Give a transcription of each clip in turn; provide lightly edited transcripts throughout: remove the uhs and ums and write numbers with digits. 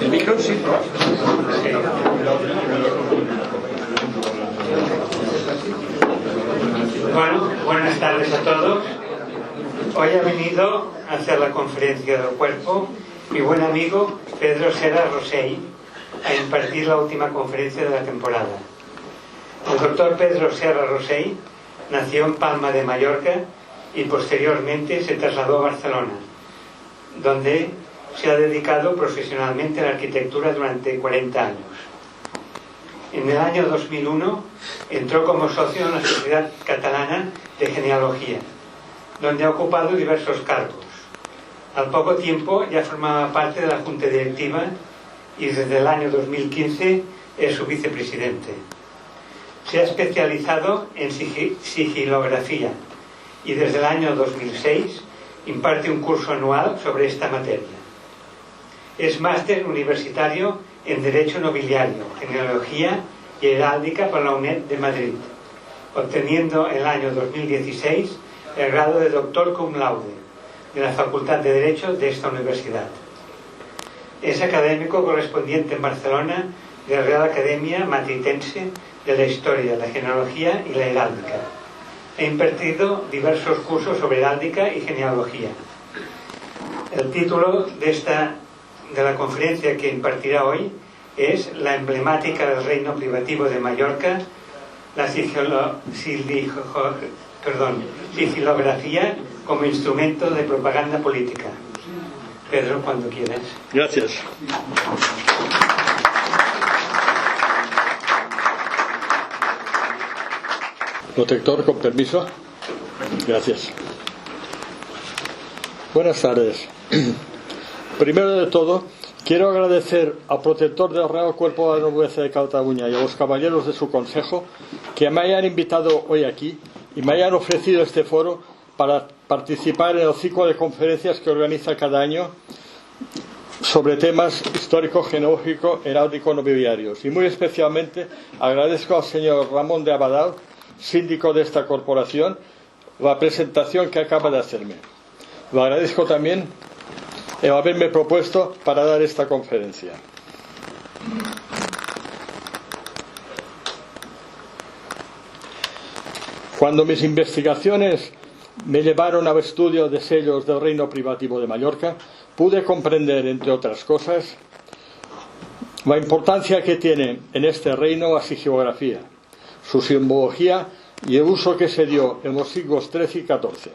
El micro, sí. Bueno, buenas tardes a todos. Hoy ha venido a hacer la conferencia del cuerpo mi buen amigo Pedro Serra Rosell a impartir la última conferencia de la temporada. El doctor Pedro Serra Rosell nació en Palma de Mallorca y posteriormente se trasladó a Barcelona, donde se ha dedicado profesionalmente a la arquitectura durante 40 años. En el año 2001 entró como socio en la Sociedad Catalana de Genealogía, donde ha ocupado diversos cargos. Al poco tiempo ya formaba parte de la Junta Directiva y desde el año 2015 es su vicepresidente. Se ha especializado en sigilografía y desde el año 2006 imparte un curso anual sobre esta materia. Es máster universitario en Derecho Nobiliario, Genealogía y Heráldica por la UNED de Madrid, obteniendo en el año 2016 el grado de doctor cum laude de la Facultad de Derecho de esta universidad. Es académico correspondiente en Barcelona de la Real Academia Matritense de la Historia, la Genealogía y la Heráldica. Ha impartido diversos cursos sobre heráldica y genealogía. El título de la conferencia que impartirá hoy es La emblemática del reino privativo de Mallorca, la sigilografía como instrumento de propaganda política. Pedro, cuando quieras. Gracias. Protector, con permiso. Gracias. Buenas tardes. Primero de todo, quiero agradecer al protector del Real Cuerpo de la Nobleza de Cataluña y a los caballeros de su consejo que me hayan invitado hoy aquí y me hayan ofrecido este foro para participar en el ciclo de conferencias que organiza cada año sobre temas histórico, genealógico, heráldico, nobiliarios. Y muy especialmente agradezco al señor Ramón de Abadal, síndico de esta corporación, la presentación que acaba de hacerme. Lo agradezco también el haberme propuesto para dar esta conferencia. Cuando mis investigaciones me llevaron al estudio de sellos del reino privativo de Mallorca, pude comprender, entre otras cosas, la importancia que tiene en este reino la sigilografía, su simbología y el uso que se dio en los siglos XIII y XIV.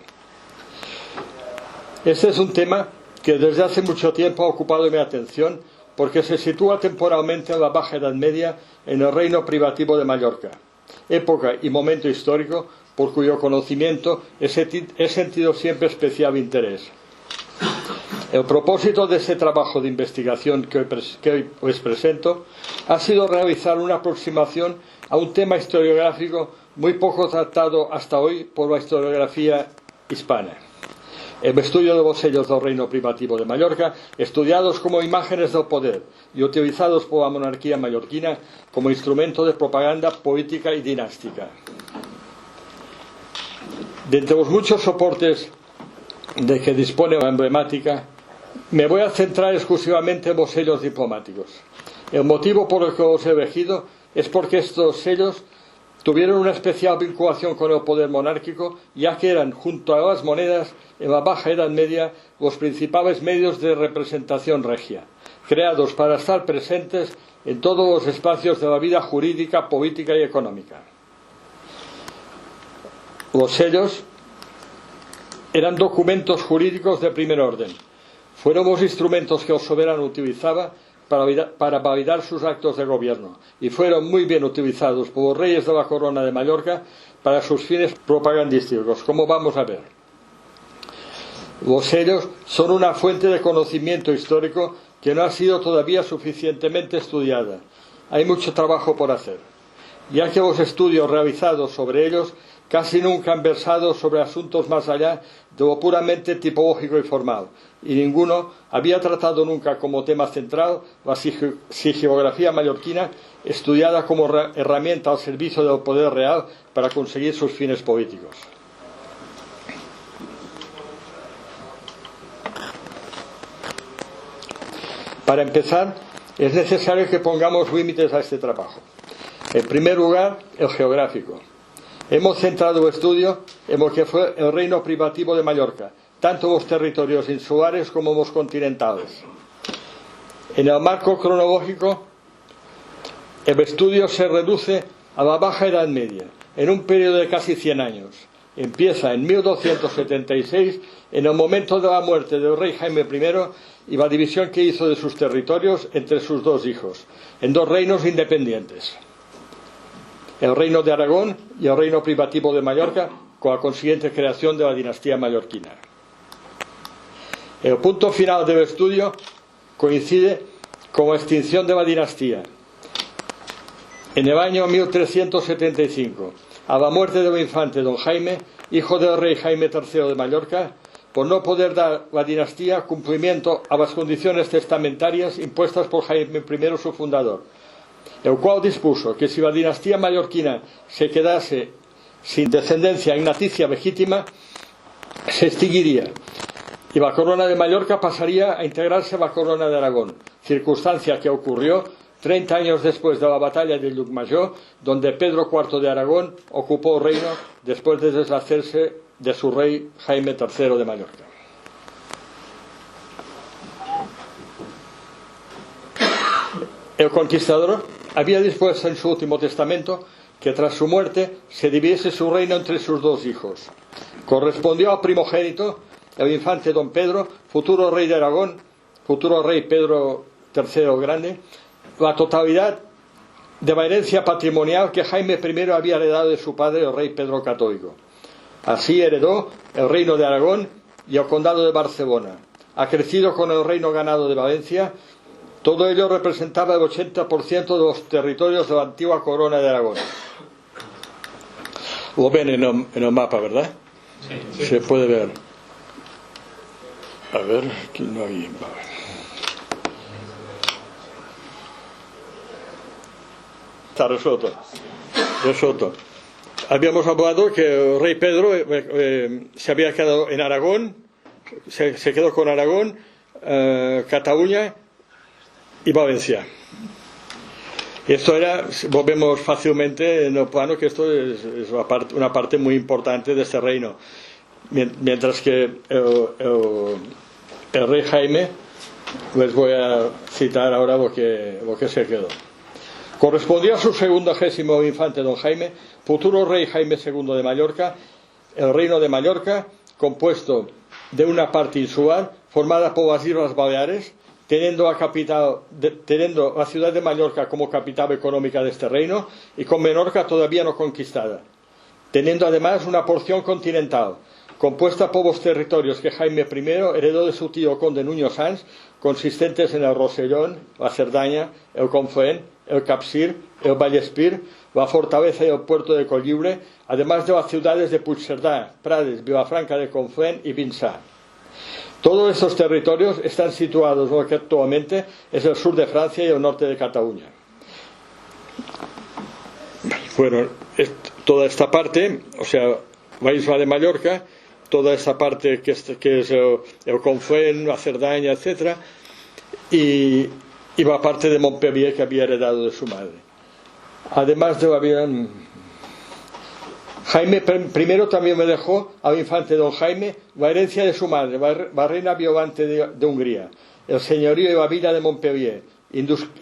Este es un tema que desde hace mucho tiempo ha ocupado mi atención porque se sitúa temporalmente en la Baja Edad Media en el reino privativo de Mallorca, época y momento histórico por cuyo conocimiento he sentido siempre especial interés. El propósito de este trabajo de investigación que hoy os presento ha sido realizar una aproximación a un tema historiográfico muy poco tratado hasta hoy por la historiografía hispana. El estudio de los sellos del reino privativo de Mallorca, estudiados como imágenes del poder y utilizados por la monarquía mallorquina como instrumento de propaganda política y dinástica. De entre los muchos soportes de que dispone la emblemática, me voy a centrar exclusivamente en los sellos diplomáticos. El motivo por el que los he elegido es porque estos sellos tuvieron una especial vinculación con el poder monárquico, ya que eran, junto a las monedas, en la Baja Edad Media, los principales medios de representación regia, creados para estar presentes en todos los espacios de la vida jurídica, política y económica. Los sellos eran documentos jurídicos de primer orden. Fueron los instrumentos que el soberano utilizaba para validar sus actos de gobierno y fueron muy bien utilizados por los reyes de la Corona de Mallorca para sus fines propagandísticos, como vamos a ver. Los sellos son una fuente de conocimiento histórico que no ha sido todavía suficientemente estudiada. Hay mucho trabajo por hacer, ya que los estudios realizados sobre ellos casi nunca han versado sobre asuntos más allá de lo puramente tipológico y formal, y ninguno había tratado nunca como tema central la sigilografía mallorquina, estudiada como herramienta al servicio del poder real para conseguir sus fines políticos. Para empezar, es necesario que pongamos límites a este trabajo. En primer lugar, el geográfico. Hemos centrado el estudio en lo que fue el reino privativo de Mallorca, tanto los territorios insulares como los continentales. En el marco cronológico, el estudio se reduce a la Baja Edad Media, en un periodo de casi 100 años. Empieza en 1276, en el momento de la muerte del rey Jaime I y la división que hizo de sus territorios entre sus dos hijos, en dos reinos independientes: el reino de Aragón y el reino privativo de Mallorca, con la consiguiente creación de la dinastía mallorquina. El punto final del estudio coincide con la extinción de la dinastía. En el año 1375, a la muerte del infante don Jaime, hijo del rey Jaime III de Mallorca, por no poder dar la dinastía cumplimiento a las condiciones testamentarias impuestas por Jaime I, su fundador, el cual dispuso que si la dinastía mallorquina se quedase sin descendencia ignaticia legítima, se extinguiría y la corona de Mallorca pasaría a integrarse a la corona de Aragón, circunstancia que ocurrió 30 años después de la batalla de Llucmajor, donde Pedro IV de Aragón ocupó el reino después de deshacerse de su rey Jaime III de Mallorca. El conquistador había dispuesto en su último testamento que tras su muerte se dividiese su reino entre sus dos hijos. Correspondió al primogénito, el infante don Pedro, futuro rey de Aragón, futuro rey Pedro III el Grande, la totalidad de la herencia patrimonial que Jaime I había heredado de su padre, el rey Pedro Católico. Así heredó el reino de Aragón y el condado de Barcelona. Ha crecido con el reino ganado de Valencia. Todo ello representaba el 80% de los territorios de la antigua corona de Aragón. Lo ven en el mapa, ¿verdad? Sí. Se puede ver. A ver, aquí no hay. Está resuelto. Habíamos hablado que el rey Pedro se había quedado en Aragón, se quedó con Aragón, Cataluña y Valencia. Y esto era, volvemos fácilmente en el plano, que esto es una parte muy importante de este reino. Mientras que el rey Jaime, les voy a citar ahora lo que se quedó. Correspondió a su 22º infante don Jaime, futuro rey Jaime II de Mallorca, el reino de Mallorca, compuesto de una parte insular formada por las Islas Baleares, teniendo la ciudad de Mallorca como capital económica de este reino, y con Menorca todavía no conquistada, teniendo además una porción continental, compuesta por los territorios que Jaime I heredó de su tío conde Nuño Sans, consistentes en el Rosellón, la Cerdaña, el Conflent, el Capcir, el Vallespir, la fortaleza y el puerto de Colliure, además de las ciudades de Puigcerdà, Prades, Vilafranca de Conflent y Vinçà. Todos estos territorios están situados en lo que actualmente es el sur de Francia y el norte de Cataluña. Bueno, toda esta parte, o sea, la isla de Mallorca, toda esta parte que es el Conflent, la Cerdaña, etc., y la parte de Montpellier que había heredado de su madre. Además de Jaime I también me dejó al infante don Jaime la herencia de su madre, la reina Violante de Hungría, el señorío y la villa de Montpellier,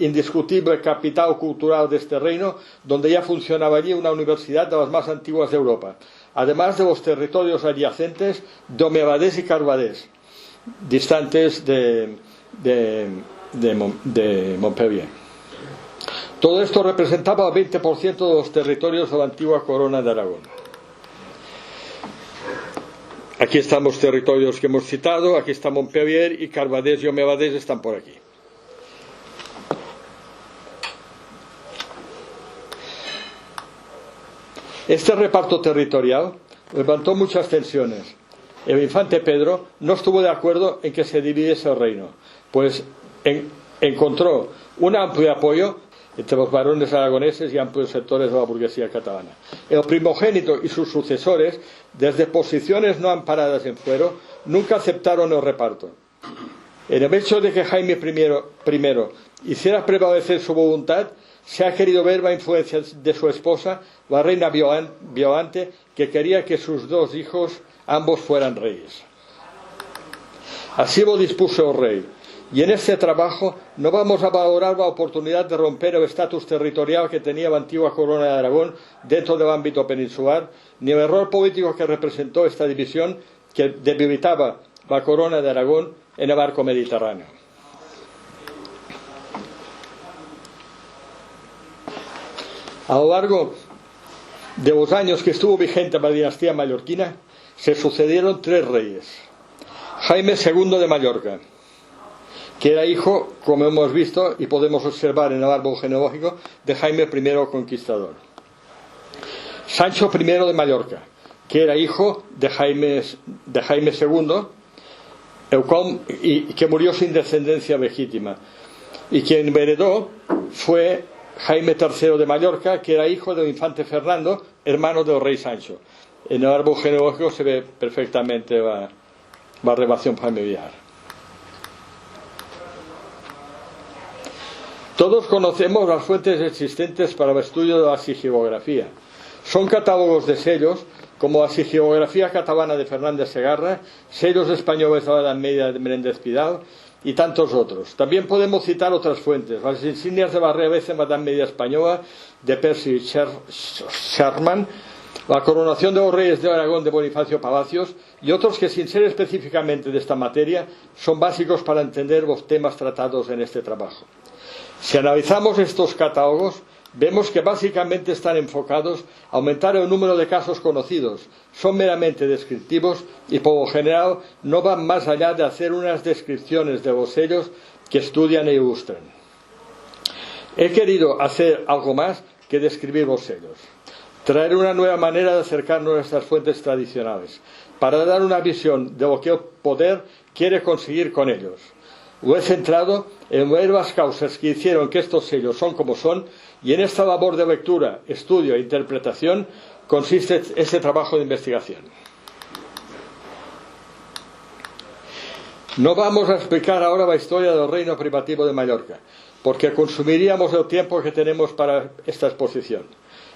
indiscutible capital cultural de este reino, donde ya funcionaba allí una universidad de las más antiguas de Europa, además de los territorios adyacentes de Omevadés y Carbadés, distantes de Montpellier. Todo esto representaba el 20% de los territorios de la antigua corona de Aragón. Aquí están los territorios que hemos citado, aquí está Montpellier, y Carbadés y Omevadés están por aquí. Este reparto territorial levantó muchas tensiones. El infante Pedro no estuvo de acuerdo en que se dividiese el reino, pues encontró un amplio apoyo entre los varones aragoneses y amplios sectores de la burguesía catalana. El primogénito y sus sucesores, desde posiciones no amparadas en fuero, nunca aceptaron el reparto. En el hecho de que Jaime I hiciera prevalecer su voluntad, se ha querido ver la influencia de su esposa, la reina Violante, que quería que sus dos hijos ambos fueran reyes. Así lo dispuso el rey. Y en este trabajo no vamos a valorar la oportunidad de romper el estatus territorial que tenía la antigua corona de Aragón dentro del ámbito peninsular, ni el error político que representó esta división que debilitaba la corona de Aragón en el arco mediterráneo. A lo largo de los años que estuvo vigente la dinastía mallorquina, se sucedieron 3 reyes. Jaime II de Mallorca, que era hijo, como hemos visto y podemos observar en el árbol genealógico, de Jaime I el Conquistador. Sancho I de Mallorca, que era hijo de Jaime II, que murió sin descendencia legítima. Y quien heredó fue Jaime III de Mallorca, que era hijo del infante Fernando, hermano del rey Sancho. En el árbol genealógico se ve perfectamente la relación familiar. Todos conocemos las fuentes existentes para el estudio de la sigilografía. Son catálogos de sellos, como la sigilografía catalana de Fernández Segarra, sellos españoles de la Edad Media de Menéndez Pidal y tantos otros. También podemos citar otras fuentes, las insignias de la realeza en la Edad Media española de Percy Sherman, la coronación de los reyes de Aragón de Bonifacio Palacios y otros que, sin ser específicamente de esta materia, son básicos para entender los temas tratados en este trabajo. Si analizamos estos catálogos, vemos que básicamente están enfocados a aumentar el número de casos conocidos, son meramente descriptivos y por lo general no van más allá de hacer unas descripciones de los sellos que estudian e ilustran. He querido hacer algo más que describir los sellos, traer una nueva manera de acercarnos a estas fuentes tradicionales, para dar una visión de lo que el poder quiere conseguir con ellos. Lo he centrado en ver las causas que hicieron que estos sellos son como son, y en esta labor de lectura, estudio e interpretación consiste este trabajo de investigación. No vamos a explicar ahora la historia del reino privativo de Mallorca, porque consumiríamos el tiempo que tenemos para esta exposición.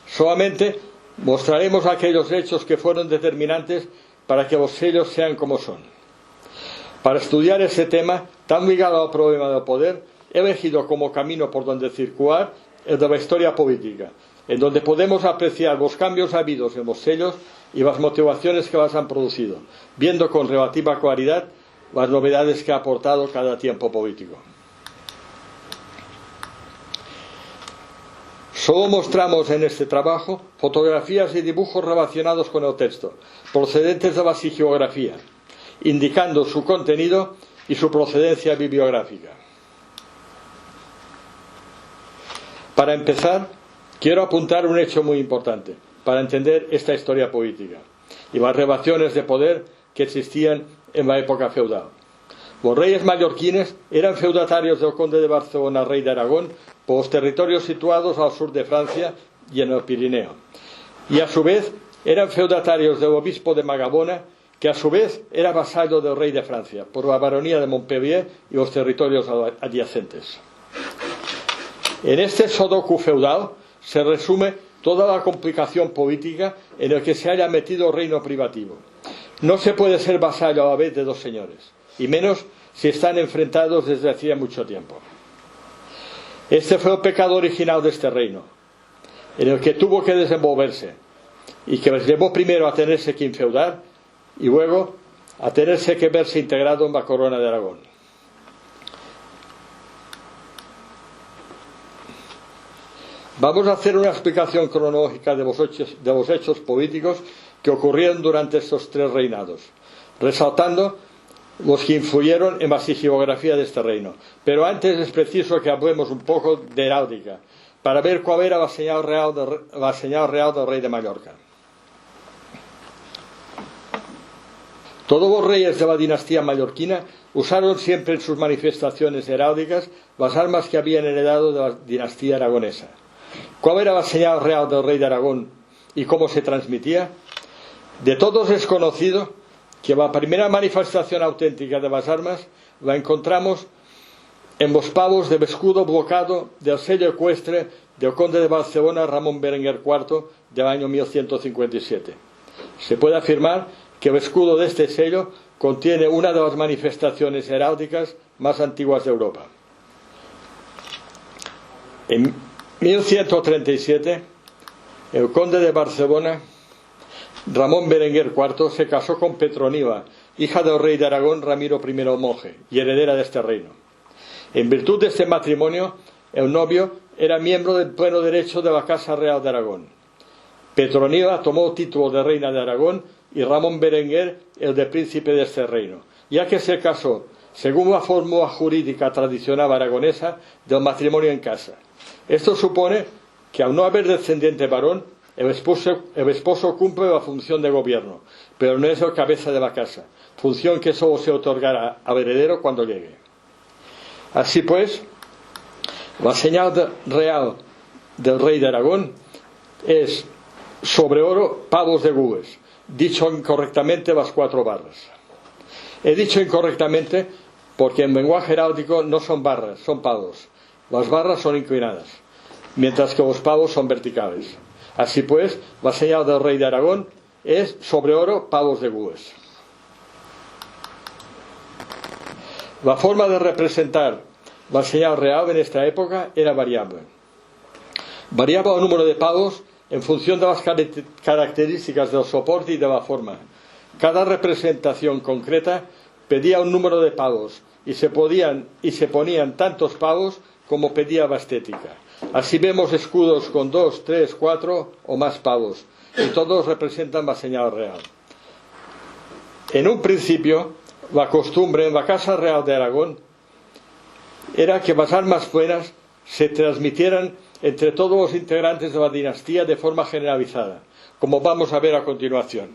Solamente mostraremos aquellos hechos que fueron determinantes para que los sellos sean como son. Para estudiar este tema, tan ligado al problema del poder, he elegido como camino por donde circular el de la historia política, en donde podemos apreciar los cambios habidos en los sellos y las motivaciones que las han producido, viendo con relativa claridad las novedades que ha aportado cada tiempo político. Solo mostramos en este trabajo fotografías y dibujos relacionados con el texto, procedentes de la sigilografía, indicando su contenido y su procedencia bibliográfica. Para empezar, quiero apuntar un hecho muy importante para entender esta historia política y las relaciones de poder que existían en la época feudal. Los reyes mallorquines eran feudatarios del conde de Barcelona, rey de Aragón, por los territorios situados al sur de Francia y en el Pirineo. Y a su vez eran feudatarios del obispo de Magabona, que a su vez era vasallo del rey de Francia, por la baronía de Montpellier y los territorios adyacentes. En este sudoku feudal se resume toda la complicación política en la que se haya metido el reino privativo. No se puede ser vasallo a la vez de dos señores, y menos si están enfrentados desde hacía mucho tiempo. Este fue el pecado original de este reino, en el que tuvo que desenvolverse, y que les llevó primero a tenerse que infeudar, y luego a tenerse que verse integrado en la corona de Aragón. Vamos a hacer una explicación cronológica de los hechos políticos que ocurrieron durante estos 3 reinados, resaltando los que influyeron en la sigilografía de este reino. Pero antes es preciso que hablemos un poco de heráldica, para ver cuál era la señal real del rey de Mallorca. Todos los reyes de la dinastía mallorquina usaron siempre en sus manifestaciones heráldicas las armas que habían heredado de la dinastía aragonesa. ¿Cuál era la señal real del rey de Aragón y cómo se transmitía? De todos es conocido que la primera manifestación auténtica de las armas la encontramos en los pavos del escudo blocado del sello ecuestre del conde de Barcelona Ramón Berenguer IV del año 1157. Se puede afirmar que el escudo de este sello contiene una de las manifestaciones heráldicas más antiguas de Europa. En 1137, el conde de Barcelona Ramón Berenguer IV se casó con Petronila, hija del rey de Aragón Ramiro I el Monje y heredera de este reino. En virtud de este matrimonio, el novio era miembro del pleno derecho de la Casa Real de Aragón. Petronila tomó el título de reina de Aragón y Ramón Berenguer el de príncipe de este reino, ya que se casó, según la fórmula jurídica tradicional aragonesa, del matrimonio en casa. Esto supone que, al no haber descendiente varón, el esposo cumple la función de gobierno, pero no es el cabeza de la casa, función que solo se otorgará al heredero cuando llegue. Así pues, la señal real del rey de Aragón es sobre oro pavos de gules, dicho incorrectamente las 4 barras. He dicho incorrectamente porque en lenguaje heráldico no son barras, son pavos. Las barras son inclinadas, mientras que los pavos son verticales. Así pues, la señal del rey de Aragón es sobre oro pavos de gules. La forma de representar la señal real en esta época era variable. Variaba el número de pavos en función de las características del soporte y de la forma. Cada representación concreta pedía un número de pavos y se ponían tantos pavos como pedía la estética. Así vemos escudos con 2, 3, 4 o más pavos, y todos representan la señal real. En un principio, la costumbre en la Casa Real de Aragón era que las armas plenas se transmitieran entre todos los integrantes de la dinastía de forma generalizada, como vamos a ver a continuación.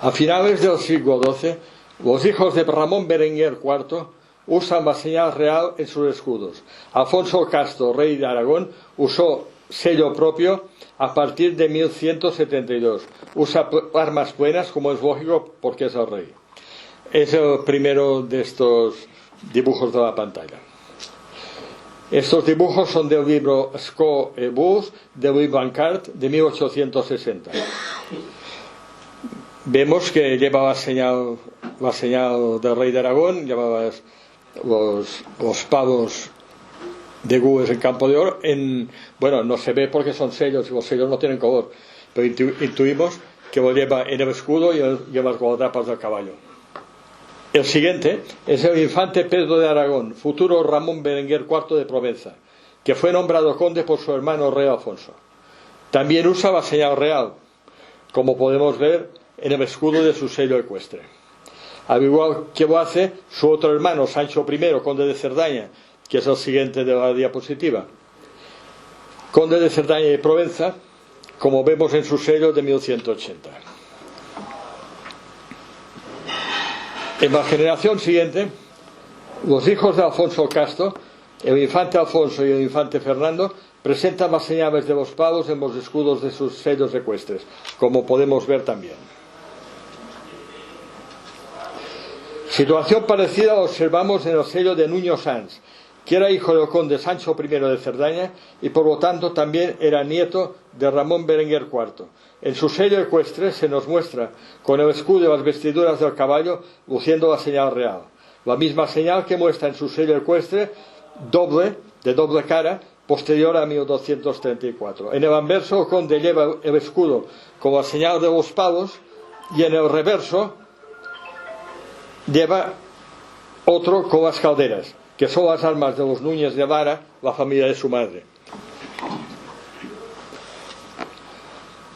A finales del siglo XII, los hijos de Ramón Berenguer IV usan la señal real en sus escudos. Alfonso Castro, rey de Aragón, usó sello propio a partir de 1172. Usa armas plenas, como es lógico, porque es el rey. Es el primero de estos dibujos de la pantalla. Estos dibujos son del libro Sceaux et Bus de Louis Blanchard de 1860. Vemos que lleva la señal del rey de Aragón, lleva los pavos de gules en campo de oro. Bueno, no se ve porque son sellos y los sellos no tienen color, pero intuimos que lo lleva en el escudo y lleva las guardapas del caballo. El siguiente es el infante Pedro de Aragón, futuro Ramón Berenguer IV de Provenza, que fue nombrado conde por su hermano rey Alfonso. También usa la señal real, como podemos ver en el escudo de su sello ecuestre. Al igual que lo hace su otro hermano, Sancho I, conde de Cerdaña, que es el siguiente de la diapositiva. Conde de Cerdaña y Provenza, como vemos en su sello de 1180. En la generación siguiente, los hijos de Alfonso Castro, el infante Alfonso y el infante Fernando, presentan las señales de los pavos en los escudos de sus sellos ecuestres, como podemos ver también. Situación parecida la observamos en el sello de Nuño Sans, que era hijo del conde Sancho I de Cerdaña y por lo tanto también era nieto de Ramón Berenguer IV. En su sello ecuestre se nos muestra con el escudo y las vestiduras del caballo luciendo la señal real, la misma señal que muestra en su sello ecuestre de doble cara, posterior a 1234. En el anverso el conde lleva el escudo con la señal de los pavos y en el reverso lleva otro con las calderas, que son las armas de los Núñez de Lara, la familia de su madre.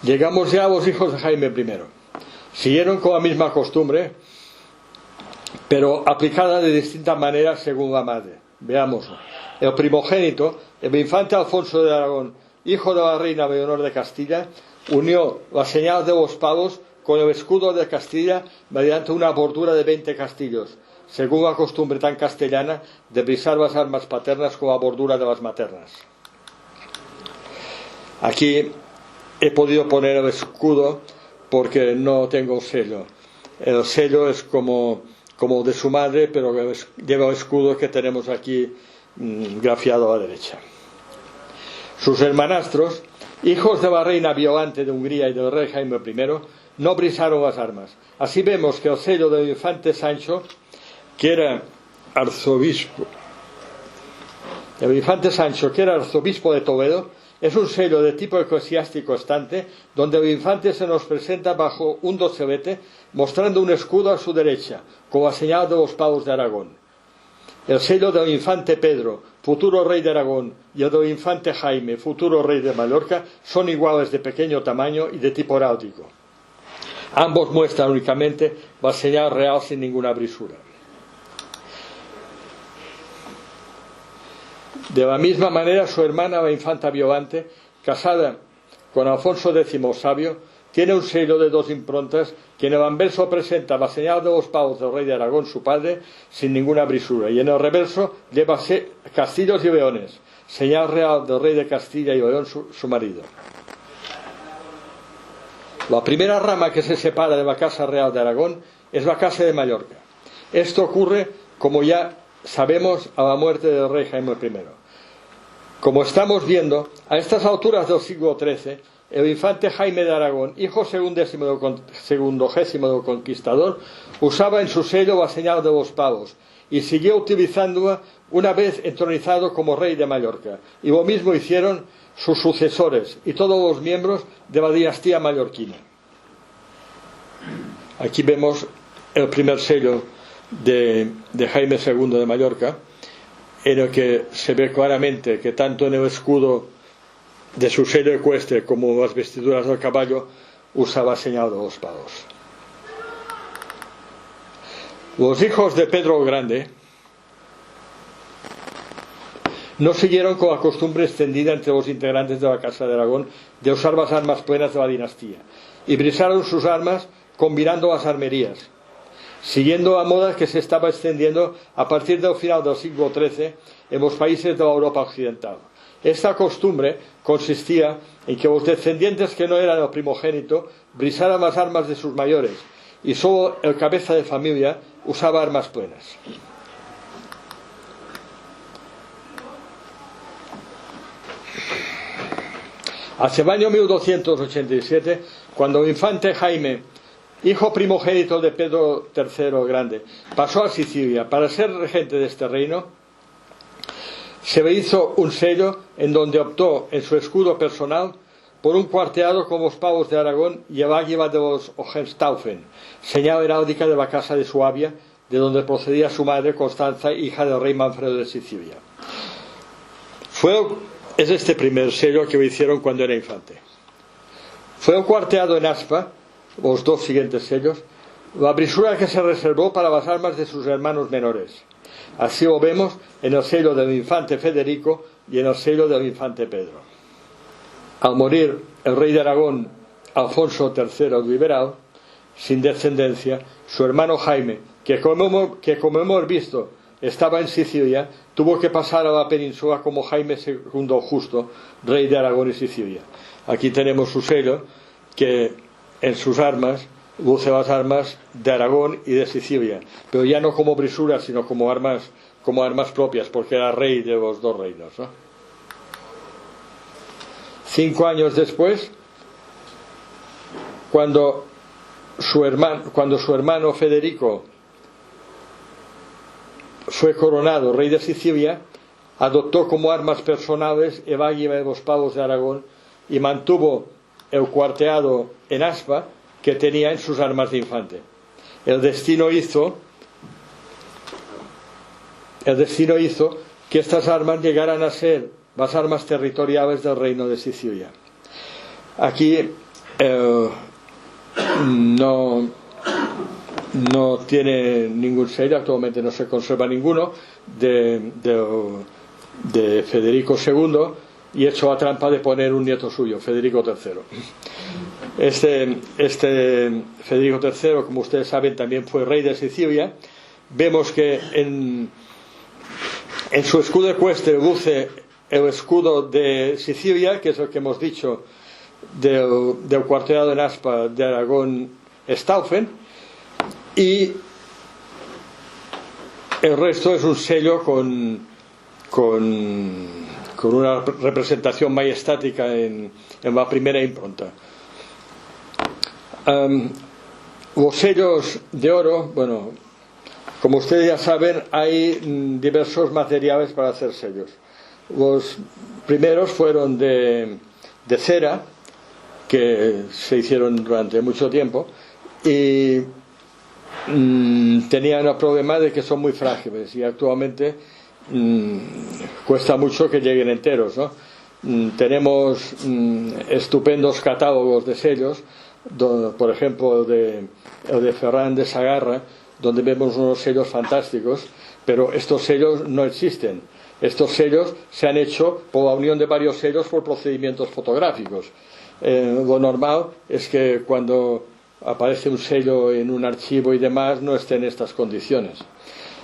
Llegamos ya a los hijos de Jaime I. Siguieron con la misma costumbre, pero aplicada de distintas maneras según la madre. Veámoslo. El primogénito, el infante Alfonso de Aragón, hijo de la reina Leonor de Castilla, unió la señal de los pavos con el escudo de Castilla mediante una bordura de 20 castillos, según la costumbre tan castellana de brisar las armas paternas con la bordura de las maternas. Aquí he podido poner el escudo porque no tengo un sello. El sello es como de su madre, pero lleva el escudo que tenemos aquí grafiado a la derecha. Sus hermanastros, hijos de la reina Violante de Hungría y del rey Jaime I, no brisaron las armas. Así vemos que el sello del infante Sancho, que era arzobispo, el infante Sancho, que era arzobispo de Toledo, es un sello de tipo eclesiástico estante, donde el infante se nos presenta bajo un docelete, mostrando un escudo a su derecha, con la señal de los palos de Aragón. El sello del infante Pedro, futuro rey de Aragón, y el del infante Jaime, futuro rey de Mallorca, son iguales de pequeño tamaño y de tipo heráldico. Ambos muestran únicamente la señal real sin ninguna brisura. De la misma manera, su hermana, la infanta Violante, casada con Alfonso X Sabio, tiene un sello de 2 improntas que en el anverso presenta la señal de los palos del rey de Aragón, su padre, sin ninguna brisura, y en el reverso lleva castillos y leones, señal real del rey de Castilla y León, su marido. La primera rama que se separa de la Casa Real de Aragón es la Casa de Mallorca. Esto ocurre, como ya sabemos, a la muerte del rey Jaime I. Como estamos viendo, a estas alturas del siglo XIII, el infante Jaime de Aragón, hijo segundésimo del conquistador, usaba en su sello la señal de los palos y siguió utilizándola una vez entronizado como rey de Mallorca. Y lo mismo hicieron sus sucesores y todos los miembros de la dinastía mallorquina. Aquí vemos el primer sello de Jaime II de Mallorca, en el que se ve claramente que tanto en el escudo de su sello ecuestre como las vestiduras del caballo usaba señal de los palos. Los hijos de Pedro el Grande no siguieron con la costumbre extendida entre los integrantes de la Casa de Aragón de usar las armas plenas de la dinastía, y brisaron sus armas combinando las armerías, siguiendo la moda que se estaba extendiendo a partir del final del siglo XIII en los países de la Europa occidental. Esta costumbre consistía en que los descendientes que no eran el primogénito brisaran las armas de sus mayores, y solo el cabeza de familia usaba armas plenas. Hacia el año 1287, cuando el infante Jaime, hijo primogénito de Pedro III el Grande, pasó a Sicilia para ser regente de este reino, se le hizo un sello en donde optó en su escudo personal por un cuarteado con los palos de Aragón y el águila de los Hohenstaufen, señal heráldica de la casa de Suabia, de donde procedía su madre Constanza, hija del rey Manfredo de Sicilia. Es este primer sello que lo hicieron cuando era infante. Fue un cuarteado en aspa, los 2 siguientes sellos, la brisura que se reservó para las armas de sus hermanos menores. Así lo vemos en el sello del infante Federico y en el sello del infante Pedro. Al morir el rey de Aragón, Alfonso III el Liberal, sin descendencia, su hermano Jaime, que como hemos visto estaba en Sicilia, tuvo que pasar a la península como Jaime II el Justo, rey de Aragón y Sicilia. Aquí tenemos su sello, que en sus armas luce las armas de Aragón y de Sicilia, pero ya no como brisura, sino como armas propias, porque era rey de los 2 reinos, ¿no? 5 años después, cuando su hermano Federico fue coronado rey de Sicilia, adoptó como armas personales el águila de los palos de Aragón y mantuvo el cuarteado en aspa que tenía en sus armas de infante. El destino hizo que estas armas llegaran a ser las armas territoriales del reino de Sicilia. Aquí no tiene ningún sello, actualmente no se conserva ninguno de Federico II, y he hecho la trampa de poner un nieto suyo, Federico III. Este Federico III, como ustedes saben, también fue rey de Sicilia. Vemos que en su escudo ecuestre luce el escudo de Sicilia, que es el que hemos dicho del cuartelado en Aspa de Aragón-Staufen, y el resto es un sello con una representación majestática en la primera impronta. Los sellos de oro, bueno, como ustedes ya saben, hay diversos materiales para hacer sellos. Los primeros fueron de cera, que se hicieron durante mucho tiempo, y tenían el problema de que son muy frágiles, y actualmente cuesta mucho que lleguen enteros, ¿no? Tenemos estupendos catálogos de sellos, por ejemplo el de Ferran de Sagarra, donde vemos unos sellos fantásticos, pero estos sellos no existen. Estos sellos se han hecho por la unión de varios sellos por procedimientos fotográficos. Lo normal es que cuando aparece un sello en un archivo y demás no esté en estas condiciones.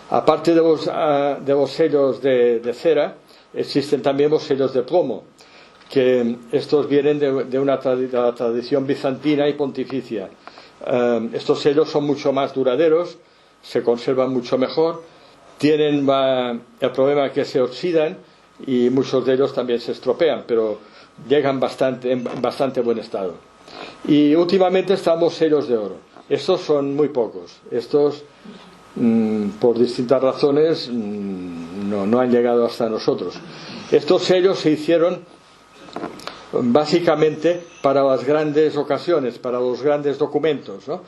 Aparte de los sellos de cera, existen también los sellos de plomo, que estos vienen de la tradición bizantina y pontificia. Estos sellos son mucho más duraderos, se conservan mucho mejor, tienen el problema que se oxidan y muchos de ellos también se estropean, pero llegan en bastante buen estado. Y últimamente estamos sellos de oro. Estos son muy pocos. Estos, por distintas razones, no han llegado hasta nosotros. Estos sellos se hicieron básicamente para las grandes ocasiones, para los grandes documentos, ¿no?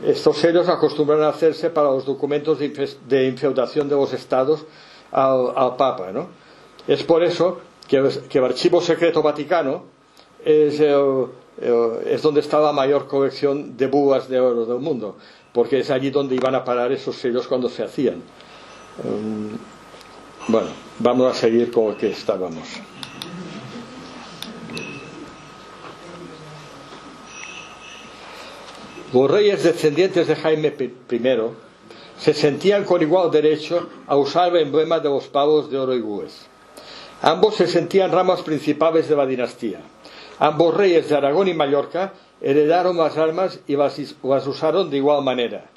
Estos sellos acostumbran a hacerse para los documentos de infeudación de los estados al Papa, ¿no? Es por eso que el Archivo Secreto Vaticano es donde está la mayor colección de búas de oro del mundo, porque es allí donde iban a parar esos sellos cuando se hacían. Bueno, vamos a seguir con lo que estábamos. Los reyes descendientes de Jaime I se sentían con igual derecho a usar el emblema de los pavos de oro y gules. Ambos se sentían ramas principales de la dinastía. Ambos reyes de Aragón y Mallorca heredaron las armas y las usaron de igual manera.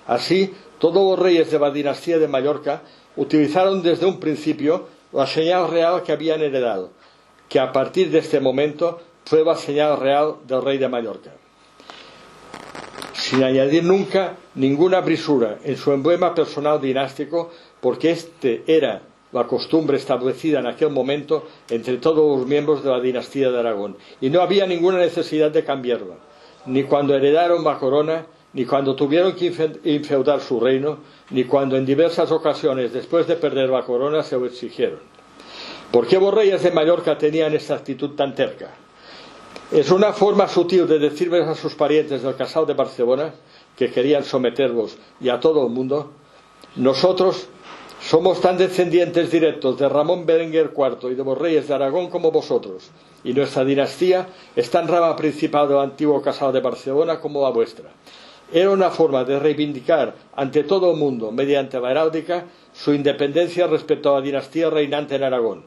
Así, todos los reyes de la dinastía de Mallorca utilizaron desde un principio la señal real que habían heredado, que a partir de este momento fue la señal real del rey de Mallorca, sin añadir nunca ninguna brisura en su emblema personal dinástico, porque este era la costumbre establecida en aquel momento entre todos los miembros de la dinastía de Aragón, y no había ninguna necesidad de cambiarla, ni cuando heredaron la corona, ni cuando tuvieron que infeudar su reino, ni cuando en diversas ocasiones después de perder la corona se lo exigieron. ¿Por qué los reyes de Mallorca tenían esta actitud tan terca? Es una forma sutil de decirles a sus parientes del Casal de Barcelona, que querían someterlos y a todo el mundo: nosotros somos tan descendientes directos de Ramón Berenguer IV y de los reyes de Aragón como vosotros, y nuestra dinastía es tan rama principal del antiguo Casal de Barcelona como la vuestra. Era una forma de reivindicar ante todo el mundo, mediante la heráldica, su independencia respecto a la dinastía reinante en Aragón.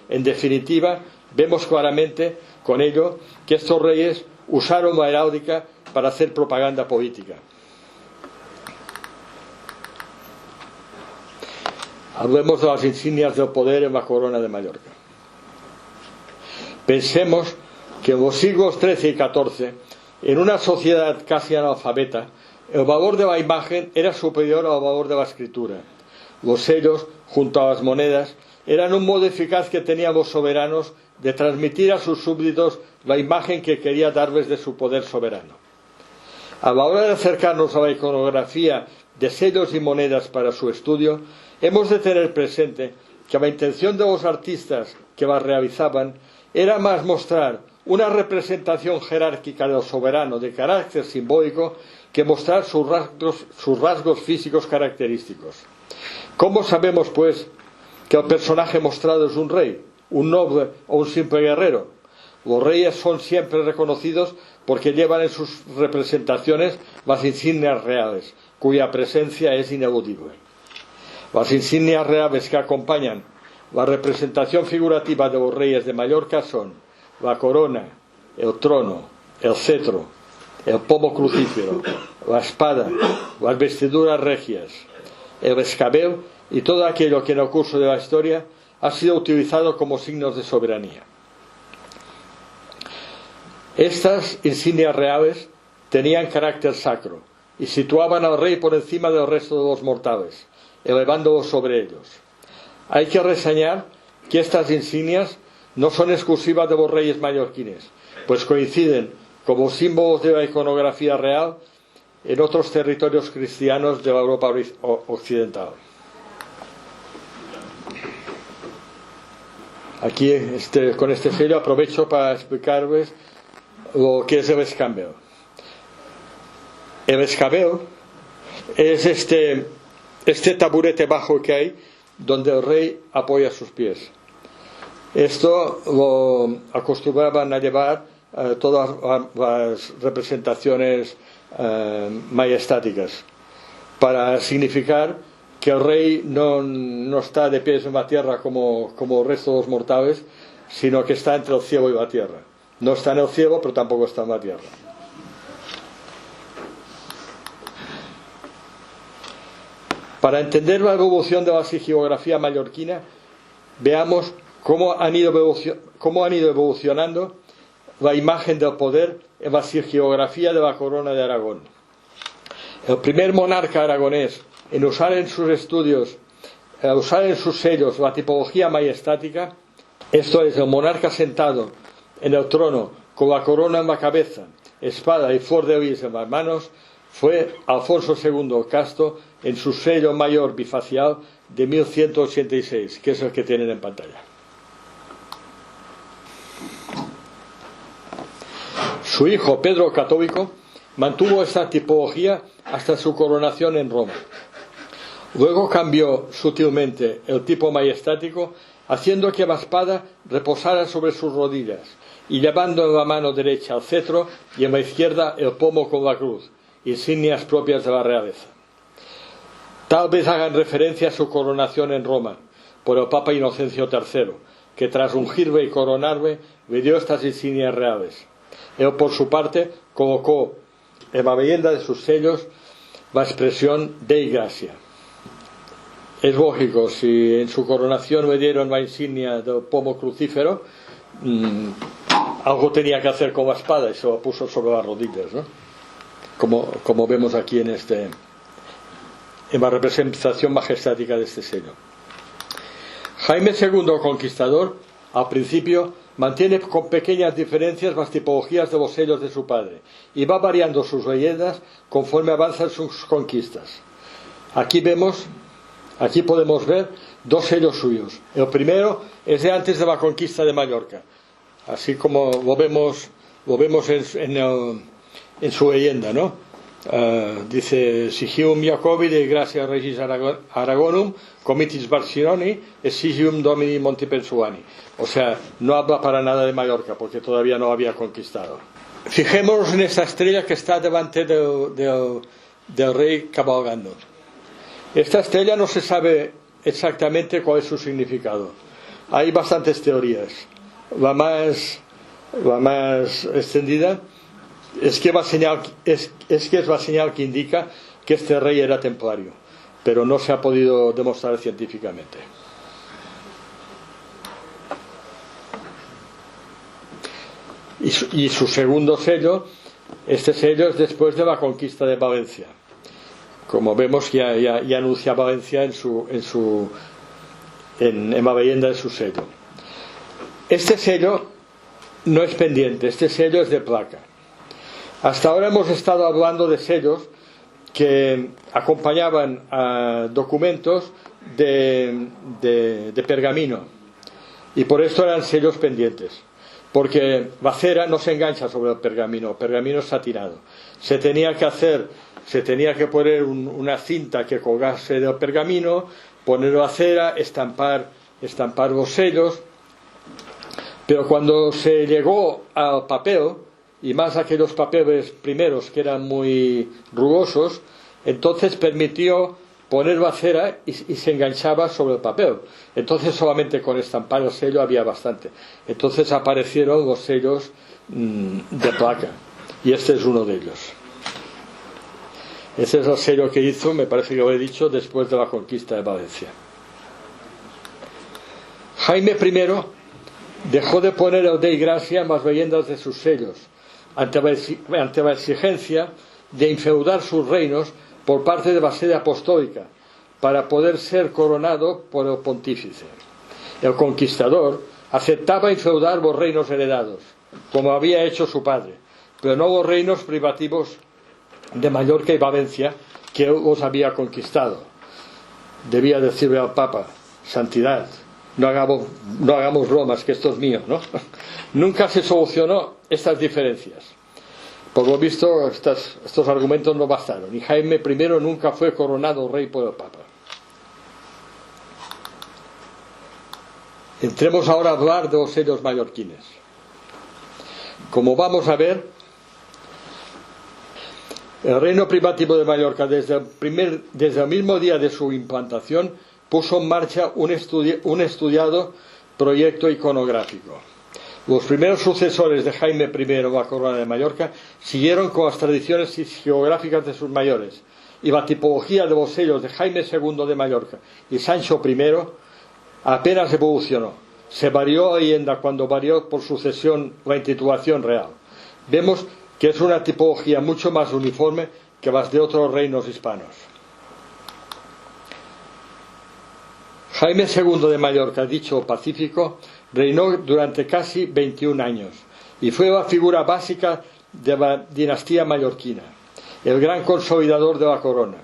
En definitiva, vemos claramente con ello que estos reyes usaron la heráldica para hacer propaganda política. Hablemos de las insignias del poder en la corona de Mallorca. Pensemos que en los siglos XIII y XIV, en una sociedad casi analfabeta, el valor de la imagen era superior al valor de la escritura. Los sellos, junto a las monedas, eran un modo eficaz que tenían los soberanos de transmitir a sus súbditos la imagen que quería darles de su poder soberano. A la hora de acercarnos a la iconografía de sellos y monedas para su estudio, hemos de tener presente que la intención de los artistas que las realizaban era más mostrar una representación jerárquica del soberano de carácter simbólico que mostrar sus rasgos físicos característicos. ¿Cómo sabemos, pues, que el personaje mostrado es un rey, un noble o un simple guerrero? Los reyes son siempre reconocidos porque llevan en sus representaciones las insignias reales, cuya presencia es ineludible. Las insignias reales que acompañan la representación figurativa de los reyes de Mallorca son la corona, el trono, el cetro, el pomo crucífero, la espada, las vestiduras regias, el escabel y todo aquello que en el curso de la historia ha sido utilizado como signos de soberanía. Estas insignias reales tenían carácter sacro y situaban al rey por encima del resto de los mortales, elevándolos sobre ellos. Hay que reseñar que estas insignias no son exclusivas de los reyes mallorquines, pues coinciden como símbolos de la iconografía real en otros territorios cristianos de la Europa occidental. Aquí con este sello aprovecho para explicarles lo que es el escabel. El escabel es este taburete bajo que hay donde el rey apoya sus pies. Esto lo acostumbraban a llevar todas las representaciones majestáticas, para significar que el rey no está de pies en la tierra como el resto de los mortales, sino que está entre el cielo y la tierra. No está en el cielo, pero tampoco está en la tierra. Para entender la evolución de la sigiografía mallorquina, veamos cómo han ido evolucionando la imagen del poder en la sigiografía de la corona de Aragón. El primer monarca aragonés en usar en sus estudios, usar en sus sellos la tipología majestática, esto es, el monarca sentado en el trono con la corona en la cabeza, espada y flor de lis en las manos, fue Alfonso II Casto en su sello mayor bifacial de 1186, que es el que tienen en pantalla. Su hijo Pedro el Católico mantuvo esta tipología hasta su coronación en Roma. Luego cambió sutilmente el tipo majestático, haciendo que la espada reposara sobre sus rodillas y llevando en la mano derecha el cetro y en la izquierda el pomo con la cruz, insignias propias de la realeza. Tal vez hagan referencia a su coronación en Roma por el Papa Inocencio III, que tras ungirle y coronarle le dio estas insignias reales. Él, por su parte, colocó en la leyenda de sus sellos la expresión Dei Gracia. Es lógico, si en su coronación le dieron la insignia del pomo crucífero, algo tenía que hacer con la espada y se lo puso sobre las rodillas, ¿no? Como vemos aquí en la representación majestática de este sello. Jaime II Conquistador, al principio, mantiene con pequeñas diferencias las tipologías de los sellos de su padre y va variando sus leyendas conforme avanzan sus conquistas. Aquí podemos ver dos sellos suyos. El primero es de antes de la conquista de Mallorca, así como lo vemos en su leyenda, ¿no? Dice: Sigium Jacobi de Gracia Regis Aragonum Comitis Barcinoni et Sigium Domini Montipensuani. O sea, no habla para nada de Mallorca porque todavía no había conquistado. Fijémonos en esta estrella que está delante del rey cabalgando. Esta estrella no se sabe exactamente cuál es su significado. Hay bastantes teorías. La más extendida es que es la señal que indica que este rey era templario, pero no se ha podido demostrar científicamente. Y su segundo sello, este sello es después de la conquista de Valencia. Como vemos, ya anuncia Valencia en la leyenda de su sello. Este sello no es pendiente, este sello es de placa. Hasta ahora hemos estado hablando de sellos que acompañaban a documentos de pergamino, y por esto eran sellos pendientes, porque la cera no se engancha sobre el pergamino es satinado. Se tenía que poner una cinta que colgase del pergamino, poner la cera, estampar los sellos. Pero cuando se llegó al papel, y más aquellos papeles primeros que eran muy rugosos, entonces permitió poner cera y se enganchaba sobre el papel. Entonces solamente con estampar el sello había bastante. Entonces aparecieron los sellos de placa, y este es uno de ellos. Ese es el sello que hizo, me parece que lo he dicho, después de la conquista de Valencia. Jaime I dejó de poner el Dei Gracia en las leyendas de sus sellos, ante la exigencia de infeudar sus reinos por parte de la sede apostólica, para poder ser coronado por el pontífice. El conquistador aceptaba infeudar los reinos heredados, como había hecho su padre, pero no los reinos privativos de Mallorca y Valencia, que él los había conquistado. Debía decirle al Papa: santidad, no hagamos bromas, que esto es mío, ¿no? Nunca se solucionó estas diferencias. Por lo visto, estos argumentos no bastaron, y Jaime I nunca fue coronado rey por el Papa. Entremos ahora a hablar de los sellos mallorquines. Como vamos a ver, el reino privativo de Mallorca, desde el mismo día de su implantación, puso en marcha un estudiado proyecto iconográfico. Los primeros sucesores de Jaime I en la corona de Mallorca siguieron con las tradiciones geográficas de sus mayores, y la tipología de los sellos de Jaime II de Mallorca y Sancho I apenas evolucionó. Se varió la leyenda cuando varió por sucesión la intitulación real. Vemos que es una tipología mucho más uniforme que las de otros reinos hispanos. Jaime II de Mallorca, dicho pacífico, reinó durante casi 21 años y fue la figura básica de la dinastía mallorquina, el gran consolidador de la corona.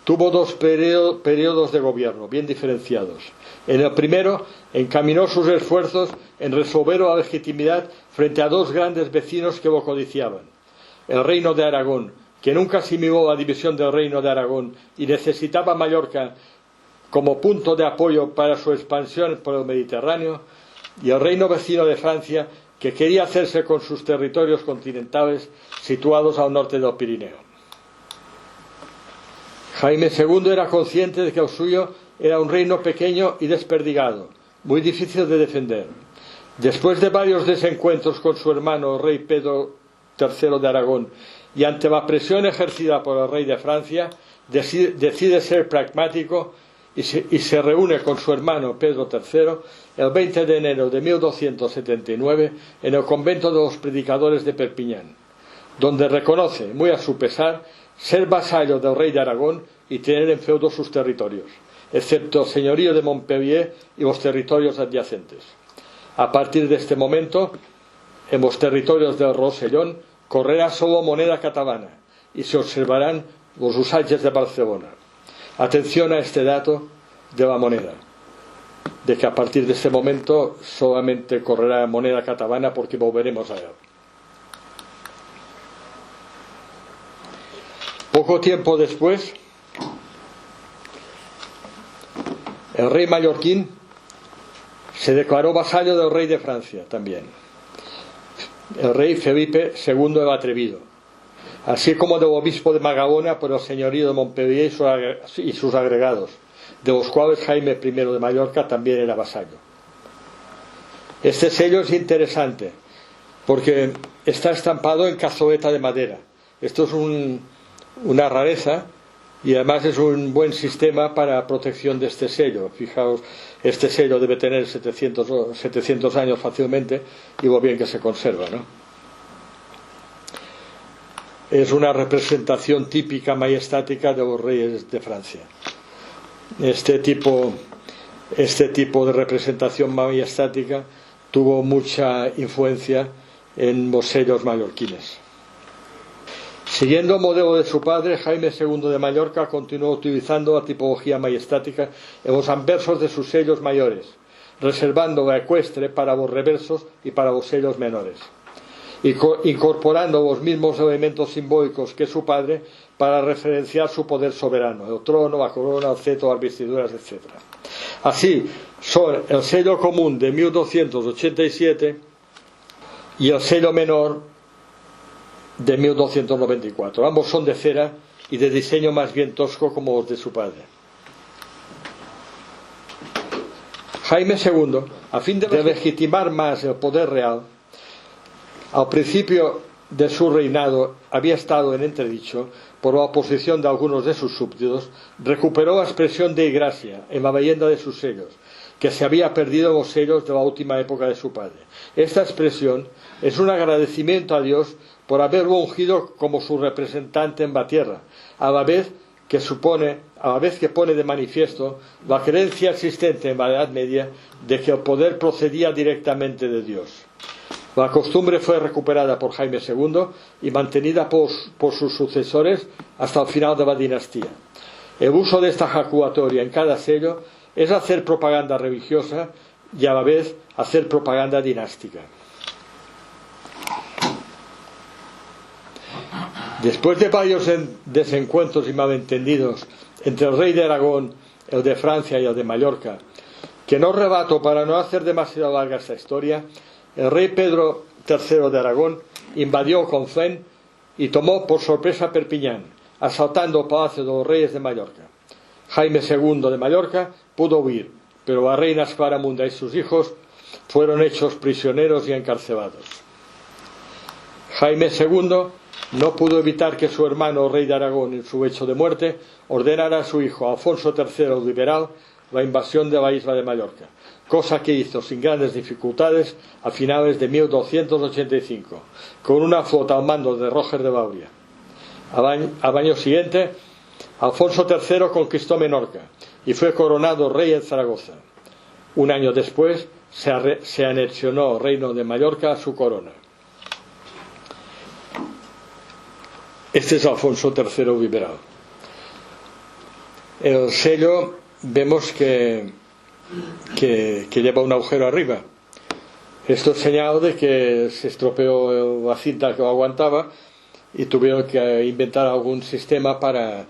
Tuvo dos periodos de gobierno bien diferenciados. En el primero, encaminó sus esfuerzos en resolver la legitimidad frente a dos grandes vecinos que lo codiciaban: el reino de Aragón, que nunca asimiló la división del reino de Aragón y necesitaba Mallorca como punto de apoyo para su expansión por el Mediterráneo, y el reino vecino de Francia, que quería hacerse con sus territorios continentales situados al norte del Pirineo. Jaime II era consciente de que el suyo era un reino pequeño y desperdigado, muy difícil de defender. Después de varios desencuentros con su hermano, el rey Pedro III de Aragón, y ante la presión ejercida por el rey de Francia, decide ser pragmático y se reúne con su hermano Pedro III el 20 de enero de 1279 en el convento de los predicadores de Perpiñán, donde reconoce, muy a su pesar, ser vasallo del rey de Aragón y tener en feudo sus territorios, excepto el señorío de Montpellier y los territorios adyacentes. A partir de este momento, en los territorios del Rosellón correrá solo moneda catalana y se observarán los usages de Barcelona. Atención a este dato de la moneda, de que a partir de este momento solamente correrá moneda catalana, porque volveremos a él. Poco tiempo después, el rey mallorquín se declaró vasallo del rey de Francia también, el rey Felipe II el Atrevido, así como del obispo de Magabona por el señorío de Montpellier y sus agregados, de los cuales Jaime I de Mallorca también era vasallo. Este sello es interesante porque está estampado en cazoleta de madera. Esto es una rareza, y además es un buen sistema para protección de este sello. Fijaos, este sello debe tener 700 años fácilmente, y lo bien que se conserva, ¿no? Es una representación típica majestática de los reyes de Francia. Este tipo de representación majestática tuvo mucha influencia en los sellos mallorquines. Siguiendo el modelo de su padre, Jaime II de Mallorca continuó utilizando la tipología majestática en los anversos de sus sellos mayores, reservando la ecuestre para los reversos y para los sellos menores, incorporando los mismos elementos simbólicos que su padre para referenciar su poder soberano: el trono, la corona, el cetro, las vestiduras, etc. Así son el sello común de 1287 y el sello menor de 1294. Ambos son de cera y de diseño más bien tosco como los de su padre. Jaime II, a fin de legitimar más el poder real, al principio de su reinado había estado en entredicho por la oposición de algunos de sus súbditos, recuperó la expresión de gracia en la leyenda de sus sellos, que se había perdido en los sellos de la última época de su padre. Esta expresión es un agradecimiento a Dios por haberlo ungido como su representante en la tierra, a la vez que pone de manifiesto la creencia existente en la Edad Media de que el poder procedía directamente de Dios. La costumbre fue recuperada por Jaime II y mantenida por sus sucesores hasta el final de la dinastía. El uso de esta jaculatoria en cada sello es hacer propaganda religiosa y a la vez hacer propaganda dinástica. Después de varios desencuentros y malentendidos entre el rey de Aragón, el de Francia y el de Mallorca, que no rebato para no hacer demasiado larga esta historia, el rey Pedro III de Aragón invadió Conflent y tomó por sorpresa Perpiñán, asaltando el palacio de los reyes de Mallorca. Jaime II de Mallorca pudo huir, pero la reina Esclaramunda y sus hijos fueron hechos prisioneros y encarcelados. Jaime II no pudo evitar que su hermano, rey de Aragón, en su hecho de muerte, ordenara a su hijo Alfonso III el Liberal la invasión de la isla de Mallorca, cosa que hizo sin grandes dificultades a finales de 1285, con una flota al mando de Roger de Bauria. Al año siguiente, Alfonso III conquistó Menorca y fue coronado rey en Zaragoza. Un año después se anexionó el reino de Mallorca a su corona. Este es Alfonso III liberal. El sello vemos que lleva un agujero arriba. Esto es señal de que se estropeó la cinta que lo aguantaba y tuvieron que inventar algún sistema para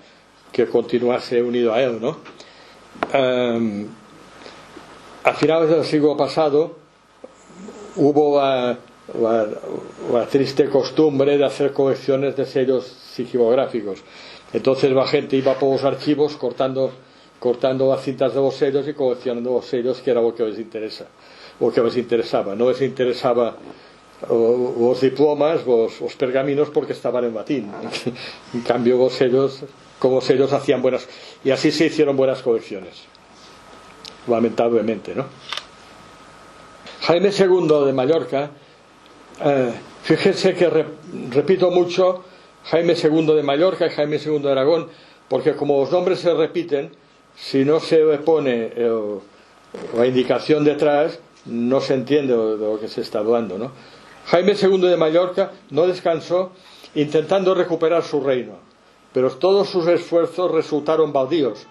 que continuase unido a él, ¿no? A finales del siglo pasado hubo la triste costumbre de hacer colecciones de sellos sigilográficos. Entonces la gente iba por los archivos cortando las cintas de los sellos y coleccionando los sellos, que era lo que les interesaba. No les interesaba los diplomas, los pergaminos, porque estaban en latín. En cambio los sellos, como sellos, hacían buenas, y así se hicieron buenas colecciones, lamentablemente, ¿no? Jaime II de Mallorca, fíjense que repito mucho Jaime II de Mallorca y Jaime II de Aragón, porque como los nombres se repiten, si no se le pone la indicación detrás, no se entiende de lo que se está hablando, ¿no? Jaime II de Mallorca no descansó intentando recuperar su reino, pero todos sus esfuerzos resultaron baldíos,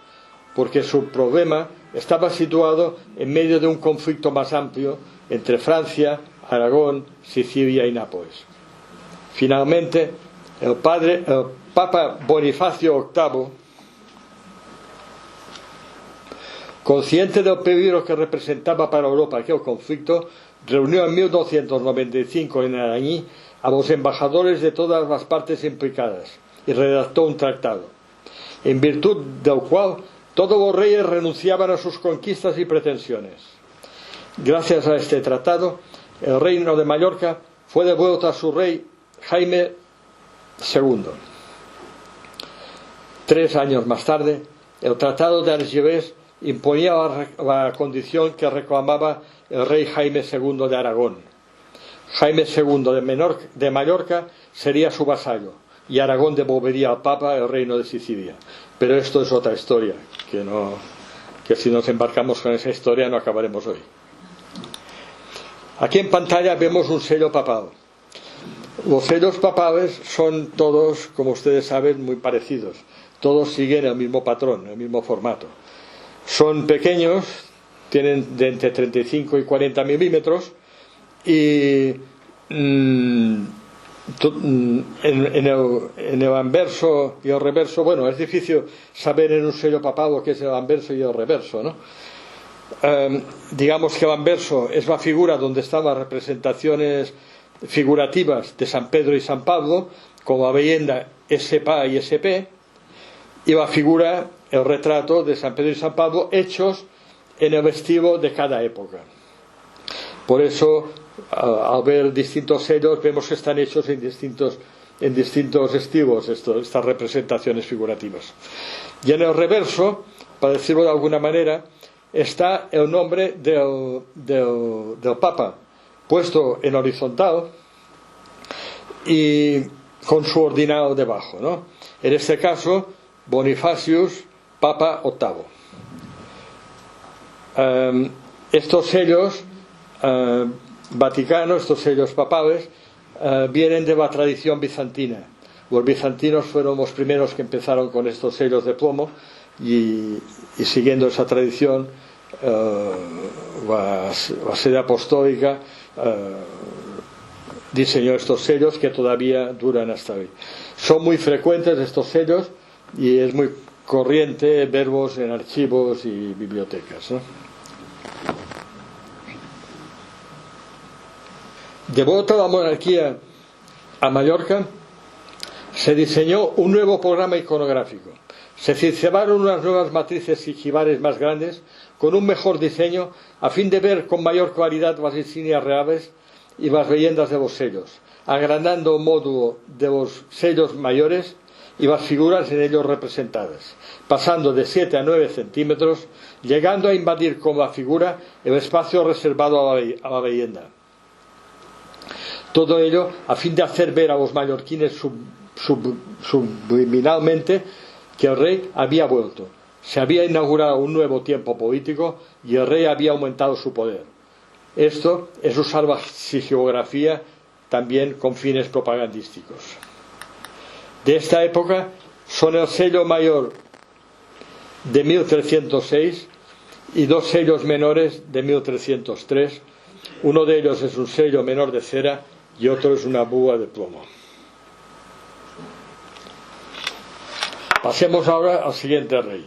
porque su problema estaba situado en medio de un conflicto más amplio entre Francia, Aragón, Sicilia y Nápoles. Finalmente, el Papa Bonifacio VIII, consciente del peligro que representaba para Europa aquel conflicto, reunió en 1295 en Arañí a los embajadores de todas las partes implicadas y redactó un tratado, en virtud del cual todos los reyes renunciaban a sus conquistas y pretensiones. Gracias a este tratado, el reino de Mallorca fue devuelto a su rey Jaime II. 3 años más tarde, el tratado de Argelès imponía la condición que reclamaba el rey Jaime II de Aragón. Jaime II de Mallorca sería su vasallo y Aragón devolvería al Papa el reino de Sicilia. Pero esto es otra historia, que si nos embarcamos con esa historia no acabaremos hoy. Aquí en pantalla vemos un sello papal. Los sellos papales son todos, como ustedes saben, muy parecidos. Todos siguen el mismo patrón, el mismo formato. Son pequeños, tienen de entre 35 y 40 milímetros y en el anverso y el reverso, bueno, es difícil saber en un sello papal lo que es el anverso y el reverso, ¿no? Digamos que el anverso es la figura donde están las representaciones figurativas de San Pedro y San Pablo, con la leyenda SPA y SP, iba figura el retrato de San Pedro y San Pablo hechos en el vestido de cada época. Por eso, al ver distintos sellos, vemos que están hechos en distintos estilos estas representaciones figurativas. Y en el reverso, para decirlo de alguna manera, está el nombre del Papa puesto en horizontal y con su ordinal debajo, ¿no? En este caso, Bonifacius, Papa VIII. Estos sellos vaticanos, estos sellos papales, vienen de la tradición bizantina. Los bizantinos fueron los primeros que empezaron con estos sellos de plomo y siguiendo esa tradición, la sede apostólica diseñó estos sellos que todavía duran hasta hoy. Son muy frecuentes estos sellos y es muy corriente verlos en archivos y bibliotecas, ¿no? Debido a la monarquía a Mallorca, se diseñó un nuevo programa iconográfico. Se cincellaron unas nuevas matrices sigillales más grandes, con un mejor diseño, a fin de ver con mayor claridad las insignias reales y las leyendas de los sellos, agrandando el módulo de los sellos mayores y las figuras en ellos representadas, pasando de 7 a 9 centímetros, llegando a invadir con la figura el espacio reservado a la leyenda. Todo ello a fin de hacer ver a los mallorquines subliminalmente que el rey había vuelto. Se había inaugurado un nuevo tiempo político y el rey había aumentado su poder. Esto es usar la sigilografía también con fines propagandísticos. De esta época son el sello mayor de 1306 y dos sellos menores de 1303. Uno de ellos es un sello menor de cera y otro es una búa de plomo. Pasemos ahora al siguiente rey.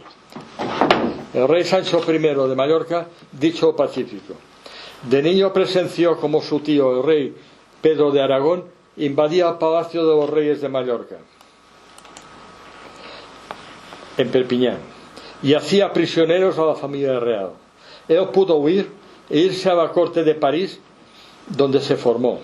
El rey Sancho I de Mallorca, dicho pacífico. De niño presenció como su tío, el rey Pedro de Aragón, invadía el palacio de los reyes de Mallorca, en Perpiñán, y hacía prisioneros a la familia real. Él pudo huir e irse a la corte de París, donde se formó.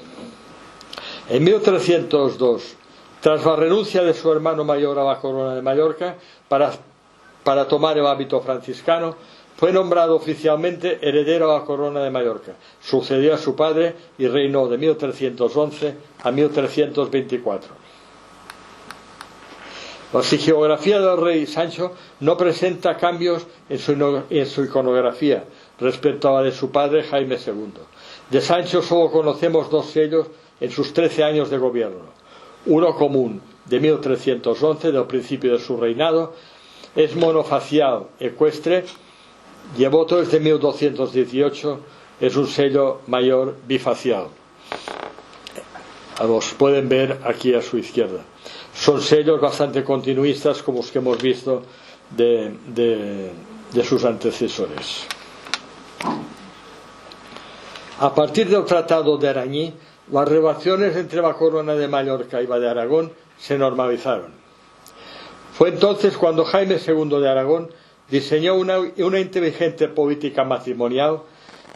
En 1302, tras la renuncia de su hermano mayor a la corona de Mallorca para tomar el hábito franciscano, fue nombrado oficialmente heredero a la corona de Mallorca. Sucedió a su padre y reinó de 1311 a 1324. La sigilografía del rey Sancho no presenta cambios en su iconografía respecto a la de su padre Jaime II. De Sancho solo conocemos dos sellos en sus 13 años de gobierno. Uno común, de 1311, del principio de su reinado, es monofacial ecuestre, y el otro es de 1218, es un sello mayor bifacial. Los pueden ver aquí a su izquierda. Son sellos bastante continuistas como los que hemos visto de sus antecesores. A partir del Tratado de Arañí, las relaciones entre la corona de Mallorca y la de Aragón se normalizaron. Fue entonces cuando Jaime II de Aragón diseñó una inteligente política matrimonial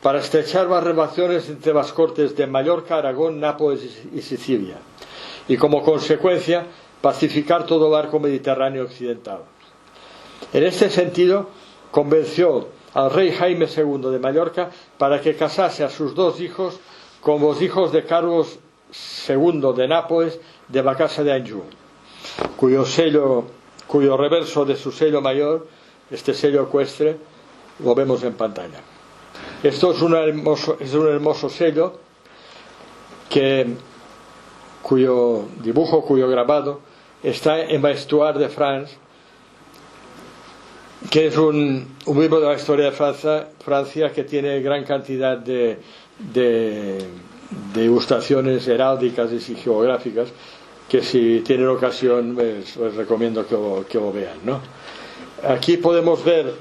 para estrechar las relaciones entre las cortes de Mallorca, Aragón, Nápoles y Sicilia, y como consecuencia pacificar todo el arco mediterráneo occidental. En este sentido, convenció al rey Jaime II de Mallorca para que casase a sus dos hijos con los hijos de Carlos II de Nápoles de la casa de Anjou, cuyo reverso de su sello mayor, este sello ecuestre, lo vemos en pantalla. Esto es un hermoso sello cuyo dibujo, cuyo grabado está en la Histoire de France, que es un libro de la historia de Francia que tiene gran cantidad de ilustraciones heráldicas y sigilográficas, que si tienen ocasión les recomiendo que lo vean, ¿no? Aquí podemos ver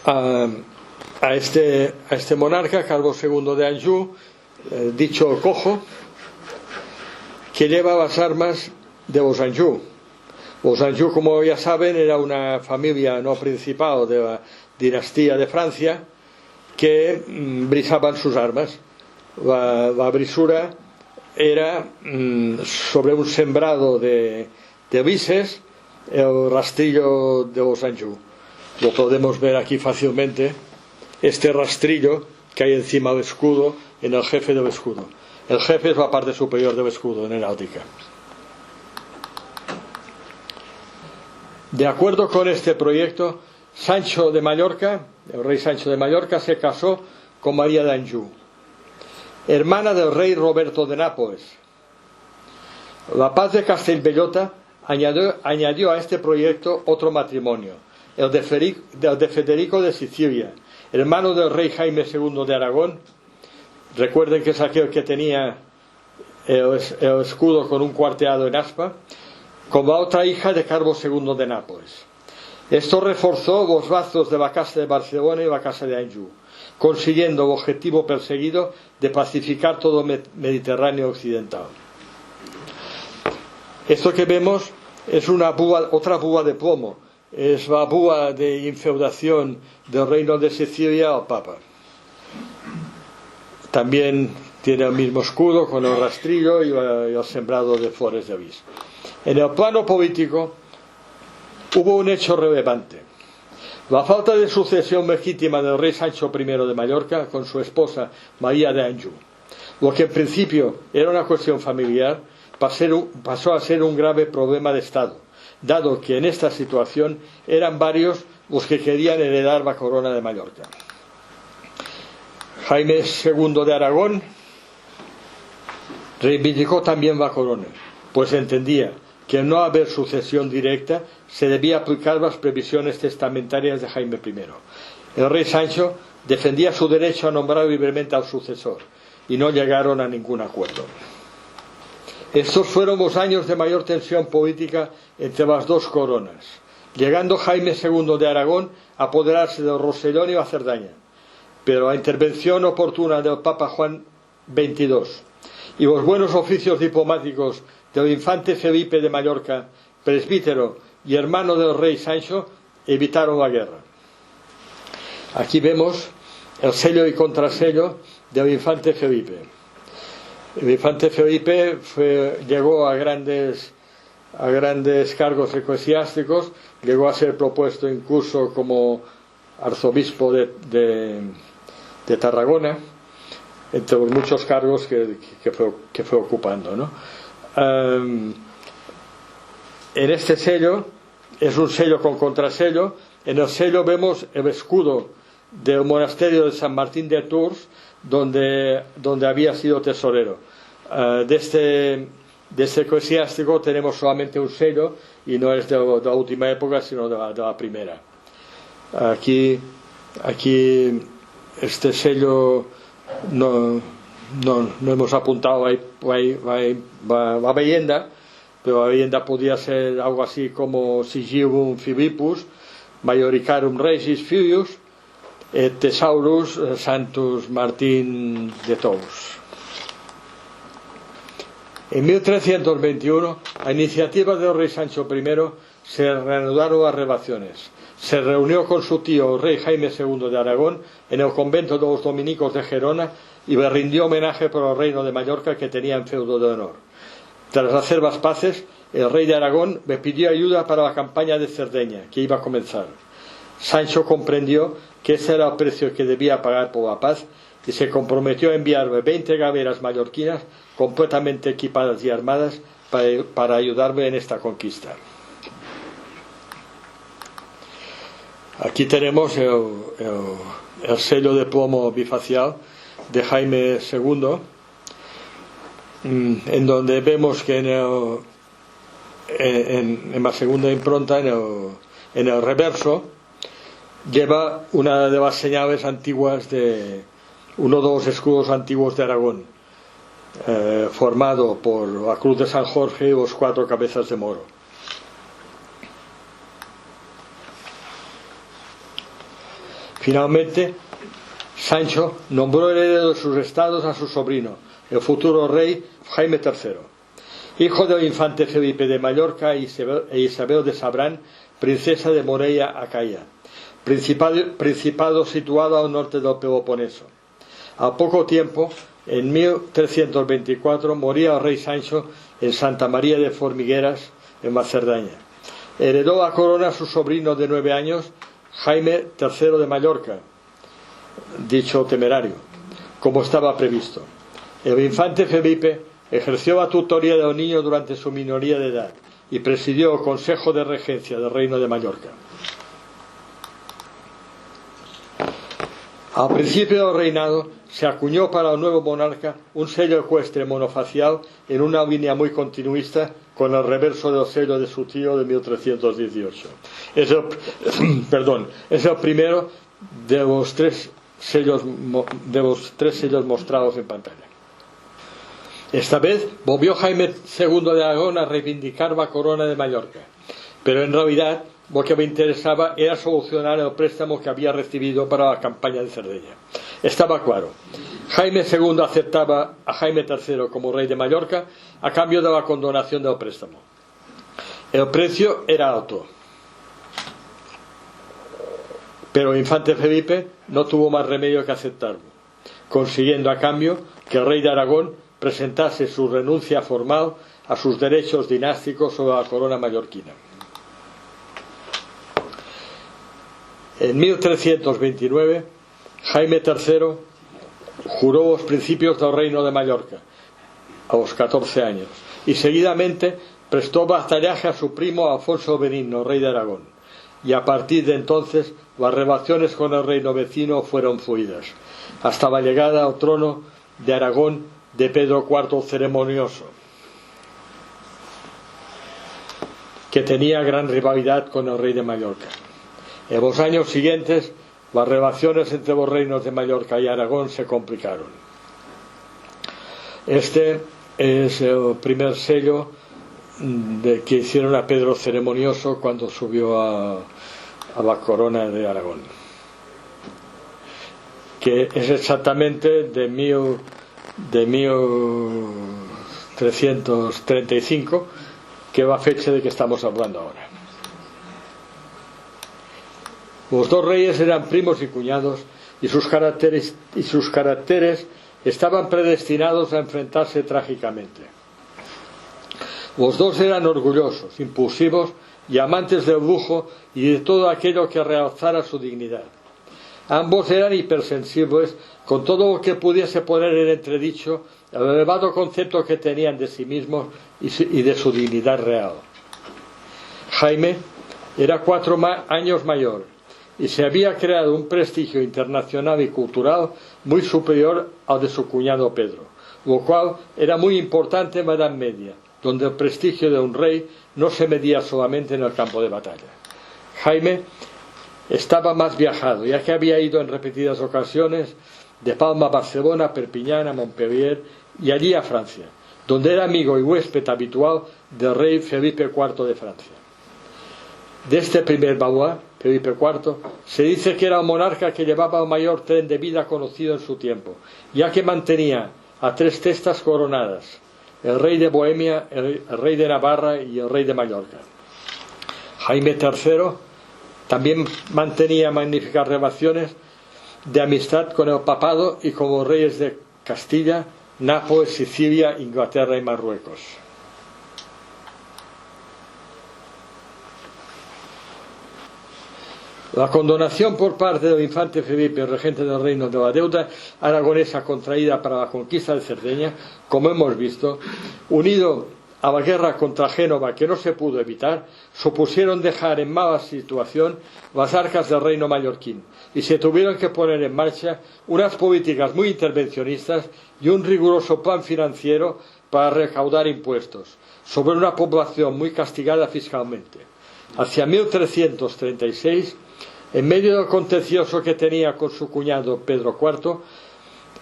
a este monarca, Carlos II de Anjou, dicho cojo, que lleva las armas de los Anjou. Los Anjou, como ya saben, era una familia no principal de la dinastía de Francia que brisaban sus armas. La brisura era sobre un sembrado de vises el rastrillo de los Anjou. Lo podemos ver aquí fácilmente, este rastrillo que hay encima del escudo, en el jefe del escudo. El jefe es la parte superior del escudo en heráldica. De acuerdo con este proyecto, Sancho de Mallorca, el rey Sancho de Mallorca, se casó con María de Anjou, hermana del rey Roberto de Nápoles. La Paz de Castellbellota añadió a este proyecto otro matrimonio, el de Federico de Sicilia, hermano del rey Jaime II de Aragón. Recuerden que es aquel que tenía el escudo con un cuarteado en aspa, con la otra hija de Carlos II de Nápoles. Esto reforzó los lazos de la Casa de Barcelona y la Casa de Anjou, consiguiendo el objetivo perseguido de pacificar todo el Mediterráneo occidental. Esto que vemos es otra búa de plomo, es la búa de infeudación del reino de Sicilia al Papa. También tiene el mismo escudo con el rastrillo y el sembrado de flores de lis. En el plano político hubo un hecho relevante: la falta de sucesión legítima del rey Sancho I de Mallorca con su esposa María de Anjou. Lo que en principio era una cuestión familiar pasó a ser un grave problema de Estado, dado que en esta situación eran varios los que querían heredar la corona de Mallorca. Jaime II de Aragón reivindicó también la corona, pues entendía que al no haber sucesión directa se debía aplicar las previsiones testamentarias de Jaime I. El rey Sancho defendía su derecho a nombrar libremente al sucesor y no llegaron a ningún acuerdo. Estos fueron los años de mayor tensión política entre las dos coronas, llegando Jaime II de Aragón a apoderarse del Rosellón y la Cerdaña, pero la intervención oportuna del Papa Juan XXII y los buenos oficios diplomáticos del infante Felipe de Mallorca, presbítero y hermano del rey Sancho, evitaron la guerra. Aquí vemos el sello y contrasello del infante Felipe. El infante Felipe llegó a grandes cargos eclesiásticos, llegó a ser propuesto incluso como arzobispo de Tarragona, entre los muchos cargos que fue ocupando, ¿no? En este sello, es un sello con contrasello. En el sello vemos el escudo del monasterio de San Martín de Tours, donde había sido tesorero. De este eclesiástico tenemos solamente un sello, y no es de la última época, sino de la primera. Aquí este sello no hemos apuntado la leyenda, pero la leyenda podía ser algo así como Sigillum Philippus Majoricarum Regis Filius et Thesaurus Santus Martín de Tours. En 1321, a iniciativa del rey Sancho I, se reanudaron las relaciones. Se reunió con su tío, el rey Jaime II de Aragón, en el convento de los dominicos de Gerona, y le rindió homenaje por el reino de Mallorca que tenía en feudo de honor. Tras hacer las paces, el rey de Aragón le pidió ayuda para la campaña de Cerdeña, que iba a comenzar. Sancho comprendió que ese era el precio que debía pagar por la paz y se comprometió a enviarle 20 galeras mallorquinas completamente equipadas y armadas para ayudarme en esta conquista. Aquí tenemos el sello de plomo bifacial de Jaime II, en donde vemos que en la segunda impronta, en el reverso, lleva una de las señales antiguas de uno de los escudos antiguos de Aragón, formado por la cruz de San Jorge y los 4 cabezas de moro. Finalmente, Sancho nombró heredero de sus estados a su sobrino, el futuro rey Jaime III, hijo del infante Felipe de Mallorca e Isabel de Sabrán, princesa de Morea Acaia, principado situado al norte del Peloponeso. Al poco tiempo, en 1324, moría el rey Sancho en Santa María de Formigueras, en Cerdaña. Heredó la corona a su sobrino de 9 años, Jaime III de Mallorca, dicho temerario, como estaba previsto. El infante Felipe ejerció la tutoría del niño durante su minoría de edad y presidió el Consejo de Regencia del Reino de Mallorca. Al principio del reinado se acuñó para el nuevo monarca un sello ecuestre monofacial en una línea muy continuista con el reverso del sello de su tío de 1318. Es el primero de los tres sellos mostrados en pantalla. Esta vez volvió Jaime II de Aragón a reivindicar la corona de Mallorca, pero en realidad lo que me interesaba era solucionar el préstamo que había recibido para la campaña de Cerdeña. Estaba claro, Jaime II aceptaba a Jaime III como rey de Mallorca a cambio de la condonación del préstamo. El precio era alto, pero el infante Felipe no tuvo más remedio que aceptarlo, consiguiendo a cambio que el rey de Aragón presentase su renuncia formal a sus derechos dinásticos sobre la corona mallorquina. En 1329, Jaime III juró los principios del reino de Mallorca a los 14 años y seguidamente prestó vasallaje a su primo Alfonso Benigno, rey de Aragón, y a partir de entonces las relaciones con el reino vecino fueron fluidas, hasta la llegada al trono de Aragón de Pedro IV Ceremonioso, que tenía gran rivalidad con el rey de Mallorca. En los años siguientes, las relaciones entre los reinos de Mallorca y Aragón se complicaron. Este es el primer sello que hicieron a Pedro Ceremonioso cuando subió a la corona de Aragón, que es exactamente de 1335, que es la fecha de que estamos hablando ahora. Los dos reyes eran primos y cuñados y sus caracteres estaban predestinados a enfrentarse trágicamente. Los dos eran orgullosos, impulsivos y amantes del lujo y de todo aquello que realzara su dignidad. Ambos eran hipersensibles con todo lo que pudiese poner en entredicho el elevado concepto que tenían de sí mismos y de su dignidad real. Jaime era 4 años mayor y se había creado un prestigio internacional y cultural muy superior al de su cuñado Pedro, lo cual era muy importante en la Edad Media, donde el prestigio de un rey no se medía solamente en el campo de batalla. Jaime estaba más viajado, ya que había ido en repetidas ocasiones de Palma a Barcelona, Perpiñán, a Montpellier y allí a Francia, donde era amigo y huésped habitual del rey Felipe IV de Francia. De este primer Valois, Felipe IV, se dice que era el monarca que llevaba el mayor tren de vida conocido en su tiempo, ya que mantenía a 3 testas coronadas: el rey de Bohemia, el rey de Navarra y el rey de Mallorca. Jaime III también mantenía magníficas relaciones de amistad con el papado y con los reyes de Castilla, Nápoles, Sicilia, Inglaterra y Marruecos. La condonación por parte del infante Felipe, regente del reino, de la deuda aragonesa contraída para la conquista de Cerdeña, como hemos visto, unido a la guerra contra Génova, que no se pudo evitar, supusieron dejar en mala situación las arcas del reino mallorquín y se tuvieron que poner en marcha unas políticas muy intervencionistas y un riguroso plan financiero para recaudar impuestos sobre una población muy castigada fiscalmente. Hacia 1336, en medio del contencioso que tenía con su cuñado Pedro IV,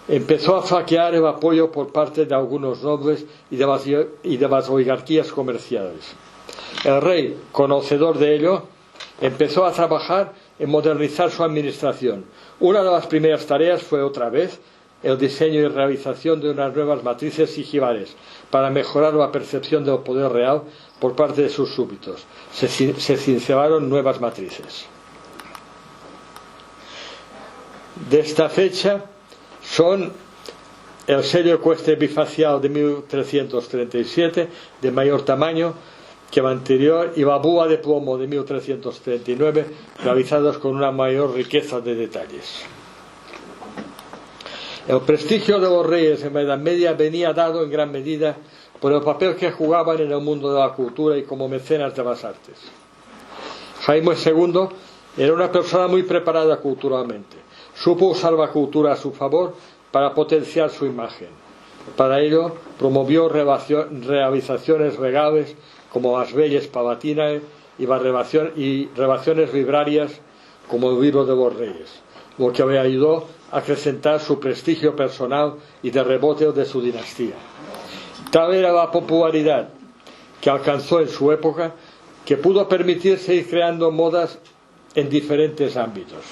empezó a flaquear el apoyo por parte de algunos nobles y de las oligarquías comerciales. El rey, conocedor de ello, empezó a trabajar en modernizar su administración. Una de las primeras tareas fue otra vez el diseño y realización de unas nuevas matrices sigillales para mejorar la percepción del poder real por parte de sus súbditos. Se cincelaron nuevas matrices. De esta fecha son el sello ecuestre bifacial de 1337, de mayor tamaño que el anterior, y la búa de plomo de 1339, realizados con una mayor riqueza de detalles. El prestigio de los reyes en la Edad Media venía dado en gran medida por el papel que jugaban en el mundo de la cultura y como mecenas de las artes. Jaime II era una persona muy preparada culturalmente. Supo usar la cultura a su favor para potenciar su imagen. Para ello promovió realizaciones regales como las Belles Palatinae y relaciones librarias como el Libro de los Reyes, lo que le ayudó a acrecentar su prestigio personal y de rebote de su dinastía. Tal era la popularidad que alcanzó en su época que pudo permitirse ir creando modas en diferentes ámbitos,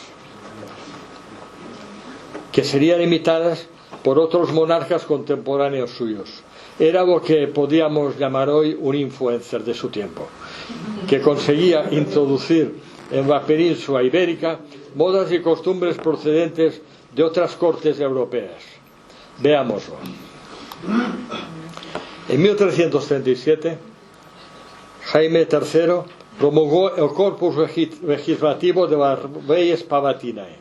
que serían imitadas por otros monarcas contemporáneos suyos. Era lo que podríamos llamar hoy un influencer de su tiempo, que conseguía introducir en la península ibérica modas y costumbres procedentes de otras cortes europeas. Veámoslo. En 1337, Jaime III promulgó el corpus legislativo de las Leyes Palatinae,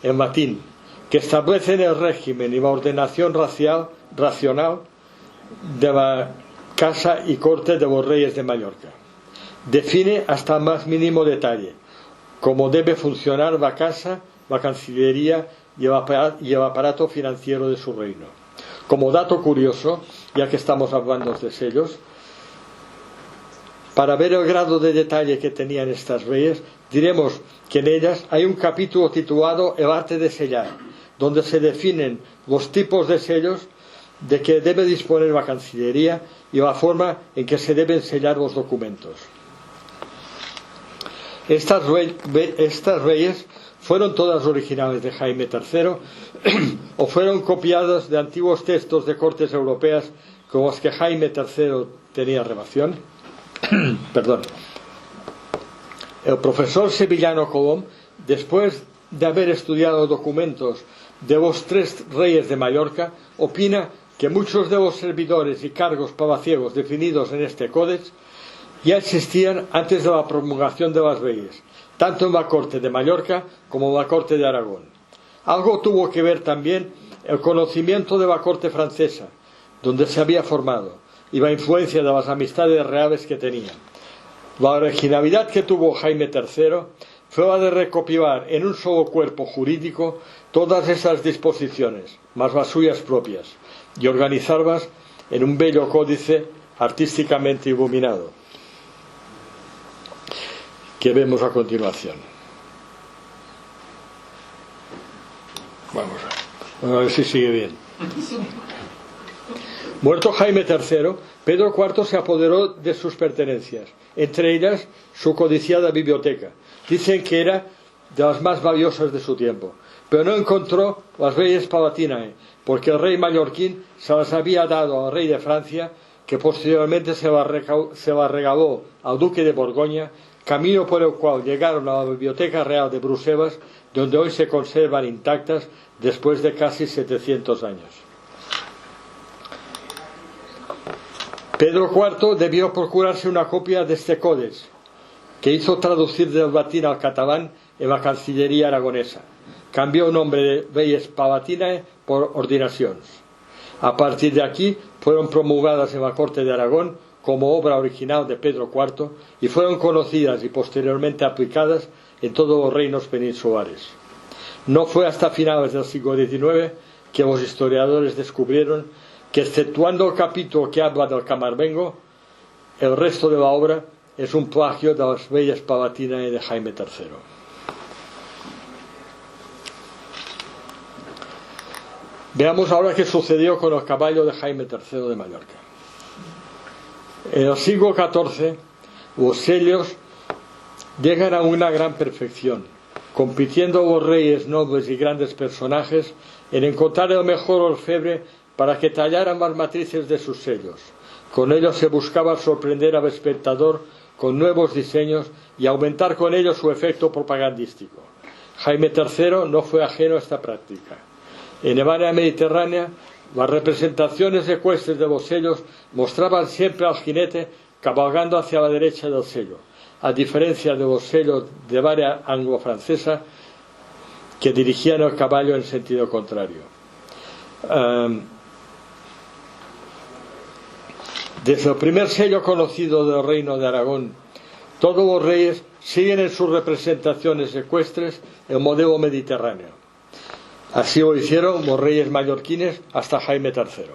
en latín, que establecen el régimen y la ordenación racional de la casa y corte de los reyes de Mallorca. Define hasta el más mínimo detalle cómo debe funcionar la casa, la cancillería y el aparato financiero de su reino. Como dato curioso, ya que estamos hablando de sellos, para ver el grado de detalle que tenían estas leyes, diremos que en ellas hay un capítulo titulado El arte de sellar, donde se definen los tipos de sellos de que debe disponer la Cancillería y la forma en que se deben sellar los documentos. Estas leyes fueron todas originales de Jaime III o fueron copiadas de antiguos textos de cortes europeas con los que Jaime III tenía relación. Perdón. El profesor sevillano Colom, después de haber estudiado documentos de los 3 reyes de Mallorca, opina que muchos de los servidores y cargos palaciegos definidos en este códex ya existían antes de la promulgación de las leyes, tanto en la corte de Mallorca como en la corte de Aragón. Algo tuvo que ver también el conocimiento de la corte francesa, donde se había formado, y la influencia de las amistades reales que tenía. La originalidad que tuvo Jaime III fue la de recopilar en un solo cuerpo jurídico todas esas disposiciones, más las suyas propias, y organizarlas en un bello códice artísticamente iluminado, que vemos a continuación. Vamos a ver si sigue bien. Muerto Jaime III, Pedro IV se apoderó de sus pertenencias, entre ellas su codiciada biblioteca. Dicen que era de las más valiosas de su tiempo, pero no encontró las leyes palatinae, porque el rey mallorquín se las había dado al rey de Francia, que posteriormente se las regaló al duque de Borgoña, camino por el cual llegaron a la Biblioteca Real de Bruselas, donde hoy se conservan intactas después de casi 700 años. Pedro IV debió procurarse una copia de este códex, que hizo traducir del latín al catalán en la Cancillería aragonesa. Cambió el nombre de Leyes Palatinae por Ordinacions. A partir de aquí fueron promulgadas en la Corte de Aragón como obra original de Pedro IV y fueron conocidas y posteriormente aplicadas en todos los reinos peninsulares. No fue hasta finales del siglo XIX que los historiadores descubrieron que, exceptuando el capítulo que habla del Camarvengo, el resto de la obra es un plagio de las Leyes Palatinae de Jaime III. Veamos ahora qué sucedió con el caballo de Jaime III de Mallorca. En el siglo XIV, los sellos llegan a una gran perfección, compitiendo los reyes, nobles y grandes personajes en encontrar el mejor orfebre para que tallaran las matrices de sus sellos. Con ello se buscaba sorprender al espectador con nuevos diseños y aumentar con ello su efecto propagandístico. Jaime III no fue ajeno a esta práctica. En el área mediterránea, las representaciones ecuestres de los sellos mostraban siempre al jinete cabalgando hacia la derecha del sello, a diferencia de los sellos de área anglo-francesa que dirigían el caballo en sentido contrario. Desde el primer sello conocido del Reino de Aragón, todos los reyes siguen en sus representaciones ecuestres el modelo mediterráneo. Así lo hicieron los reyes mallorquines hasta Jaime III.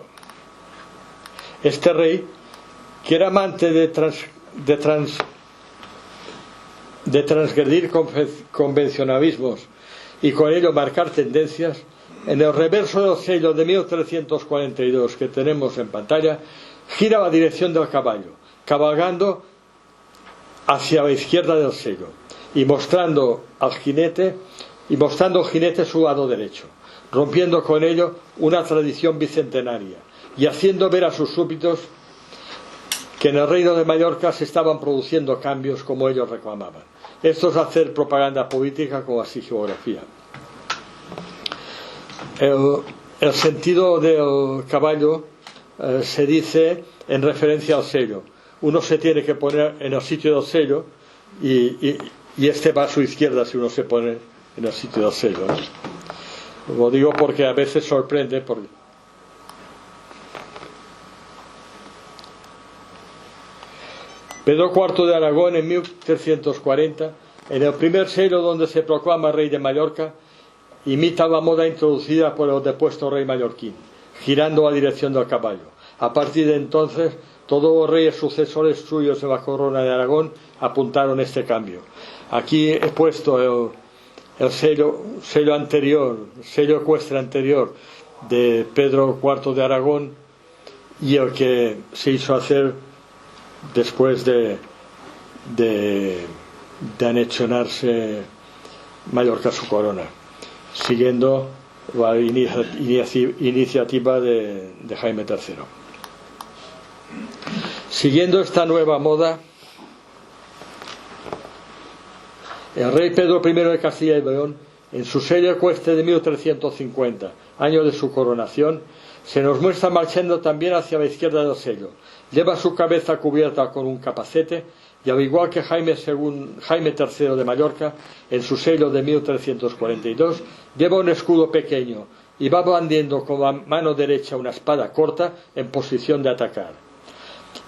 Este rey, que era amante de transgredir convencionalismos y con ello marcar tendencias, en el reverso del sello de 1342 que tenemos en pantalla, gira la dirección del caballo, cabalgando hacia la izquierda del sello y mostrando al jinete su lado derecho, rompiendo con ello una tradición bicentenaria y haciendo ver a sus súbditos que en el Reino de Mallorca se estaban produciendo cambios como ellos reclamaban. Esto es hacer propaganda política con la sigilografía. El sentido del caballo se dice en referencia al sello. Uno se tiene que poner en el sitio del sello y este va a su izquierda si uno se pone en el sitio del sello, ¿no? Lo digo porque a veces sorprende. Pedro IV de Aragón, en 1340, en el primer sello donde se proclama rey de Mallorca, imita la moda introducida por el depuesto rey mallorquín, girando la dirección del caballo. A partir de entonces, todos los reyes sucesores suyos en la corona de Aragón apuntaron este cambio. Aquí he puesto el sello anterior, sello ecuestre anterior de Pedro IV de Aragón y el que se hizo hacer después de anexionarse Mallorca a su corona, siguiendo la iniciativa de Jaime III. Siguiendo esta nueva moda, el rey Pedro I de Castilla y León, en su sello ecuestre de 1350, año de su coronación, se nos muestra marchando también hacia la izquierda del sello. Lleva su cabeza cubierta con un capacete y, al igual que Jaime III de Mallorca, en su sello de 1342, lleva un escudo pequeño y va blandiendo con la mano derecha una espada corta en posición de atacar.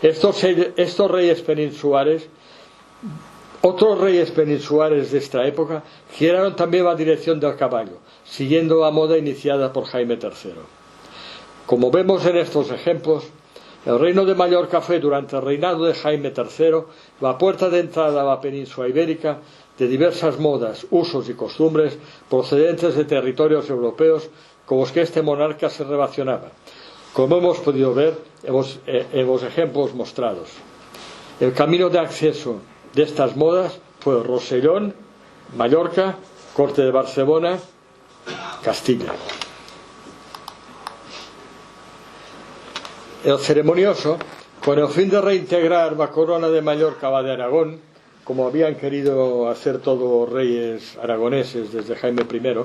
Otros reyes peninsulares de esta época giraron también la dirección del caballo, siguiendo la moda iniciada por Jaime III. Como vemos en estos ejemplos, el reino de Mallorca fue durante el reinado de Jaime III la puerta de entrada a la península ibérica de diversas modas, usos y costumbres procedentes de territorios europeos con los que este monarca se relacionaba, como hemos podido ver en los ejemplos mostrados. El camino de acceso de estas modas fue Rosellón, Mallorca, Corte de Barcelona, Castilla. El ceremonioso, con el fin de reintegrar la corona de Mallorca a la de Aragón, como habían querido hacer todos los reyes aragoneses desde Jaime I,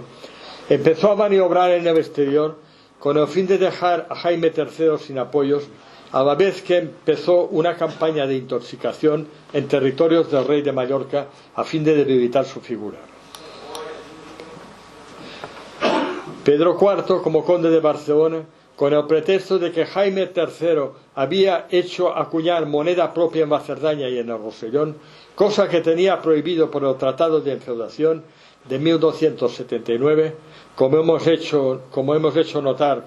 empezó a maniobrar en el exterior con el fin de dejar a Jaime III sin apoyos, a la vez que empezó una campaña de intoxicación en territorios del rey de Mallorca a fin de debilitar su figura. Pedro IV, como conde de Barcelona, con el pretexto de que Jaime III había hecho acuñar moneda propia en la Cerdaña y en el Rosellón, cosa que tenía prohibido por el Tratado de Enfeudación de 1279, como hemos hecho notar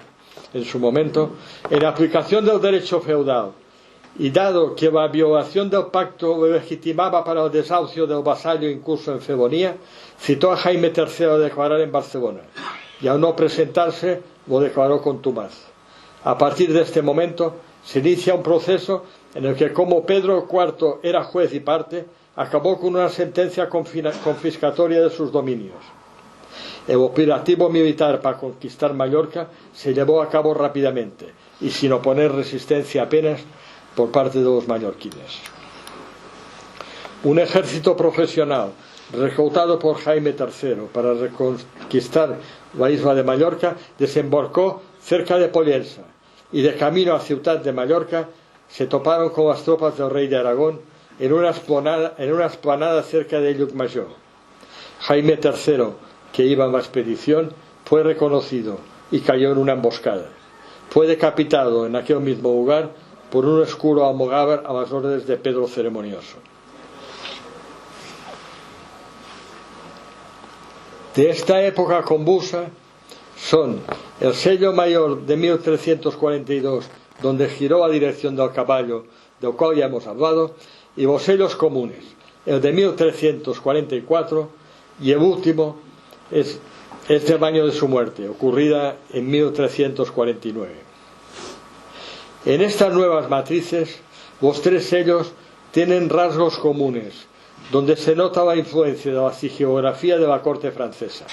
en su momento, en aplicación del derecho feudal, y dado que la violación del pacto lo legitimaba para el desahucio del vasallo incurso en felonía, citó a Jaime III a declarar en Barcelona, y al no presentarse lo declaró contumaz. A partir de este momento se inicia un proceso en el que, como Pedro IV era juez y parte, acabó con una sentencia confiscatoria de sus dominios. El operativo militar para conquistar Mallorca se llevó a cabo rápidamente y sin oponer resistencia apenas por parte de los mallorquines. Un ejército profesional reclutado por Jaime III para reconquistar la isla de Mallorca desembarcó cerca de Pollensa y de camino a Ciutat de Mallorca se toparon con las tropas del rey de Aragón en una explanada cerca de Llucmajor. Jaime III, que iba en la expedición, fue reconocido y cayó en una emboscada. Fue decapitado en aquel mismo lugar por un oscuro almogávar a las órdenes de Pedro Ceremonioso. De esta época convulsa son el sello mayor de 1342, donde giró la dirección del caballo, del cual ya hemos hablado, y los sellos comunes, el de 1344 y el último es del año de su muerte, ocurrida en 1349. En estas nuevas matrices, los tres sellos tienen rasgos comunes, donde se nota la influencia de la sigilografía de la corte francesa.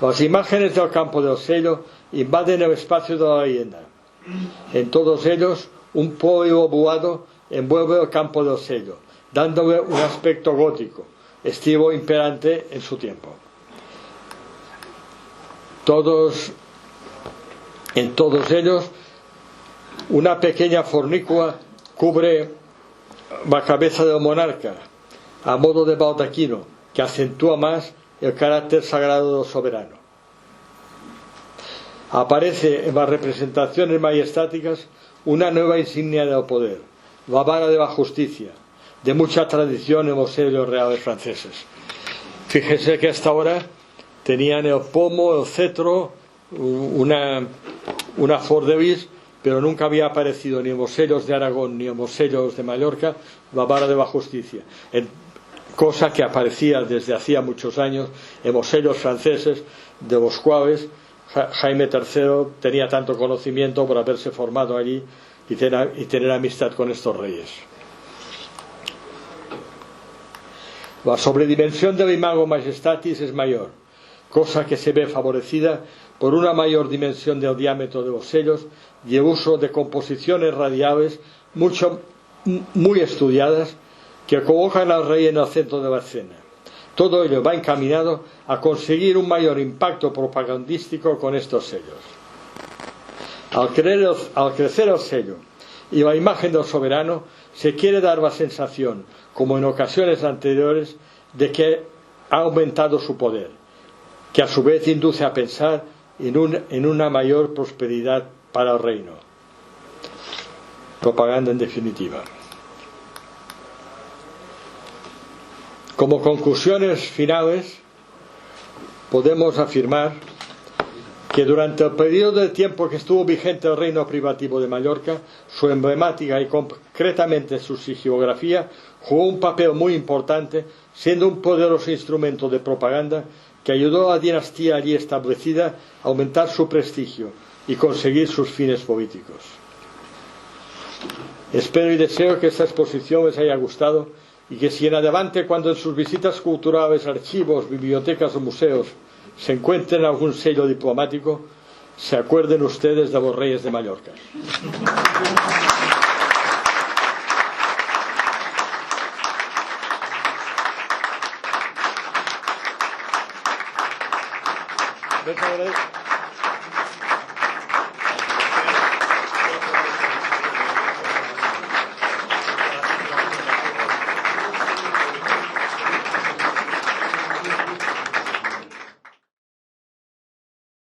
Las imágenes del campo del sello invaden el espacio de la leyenda. En todos ellos, un polvo buado envuelve el campo del sello, dándole un aspecto gótico, estilo imperante en su tiempo. En todos ellos, una pequeña fornícula cubre la cabeza del monarca, a modo de baldaquino, que acentúa más el carácter sagrado del soberano. Aparece en las representaciones majestáticas una nueva insignia del poder, la vara de la justicia, de mucha tradición en los sellos reales franceses. Fíjense que hasta ahora tenían el pomo, el cetro, una flor de lis, pero nunca había aparecido ni en los sellos de Aragón ni en los sellos de Mallorca la vara de la justicia, cosa que aparecía desde hacía muchos años en los sellos franceses, de los cuales Jaime III tenía tanto conocimiento por haberse formado allí y tener amistad con estos reyes. La sobredimensión del imago majestatis es mayor, cosa que se ve favorecida por una mayor dimensión del diámetro de los sellos y el uso de composiciones radiales muy estudiadas que colocan al rey en el centro de la escena. Todo ello va encaminado a conseguir un mayor impacto propagandístico con estos sellos. Al crecer el sello y la imagen del soberano, se quiere dar la sensación, como en ocasiones anteriores, de que ha aumentado su poder, que a su vez induce a pensar en una mayor prosperidad para el reino. Propaganda en definitiva. Como conclusiones finales, podemos afirmar que durante el periodo de tiempo que estuvo vigente el reino privativo de Mallorca, su emblemática y concretamente su sigilografía jugó un papel muy importante, siendo un poderoso instrumento de propaganda que ayudó a la dinastía allí establecida a aumentar su prestigio y conseguir sus fines políticos. Espero y deseo que esta exposición les haya gustado y que si en adelante, cuando en sus visitas culturales, archivos, bibliotecas o museos se encuentren algún sello diplomático, se acuerden ustedes de los reyes de Mallorca.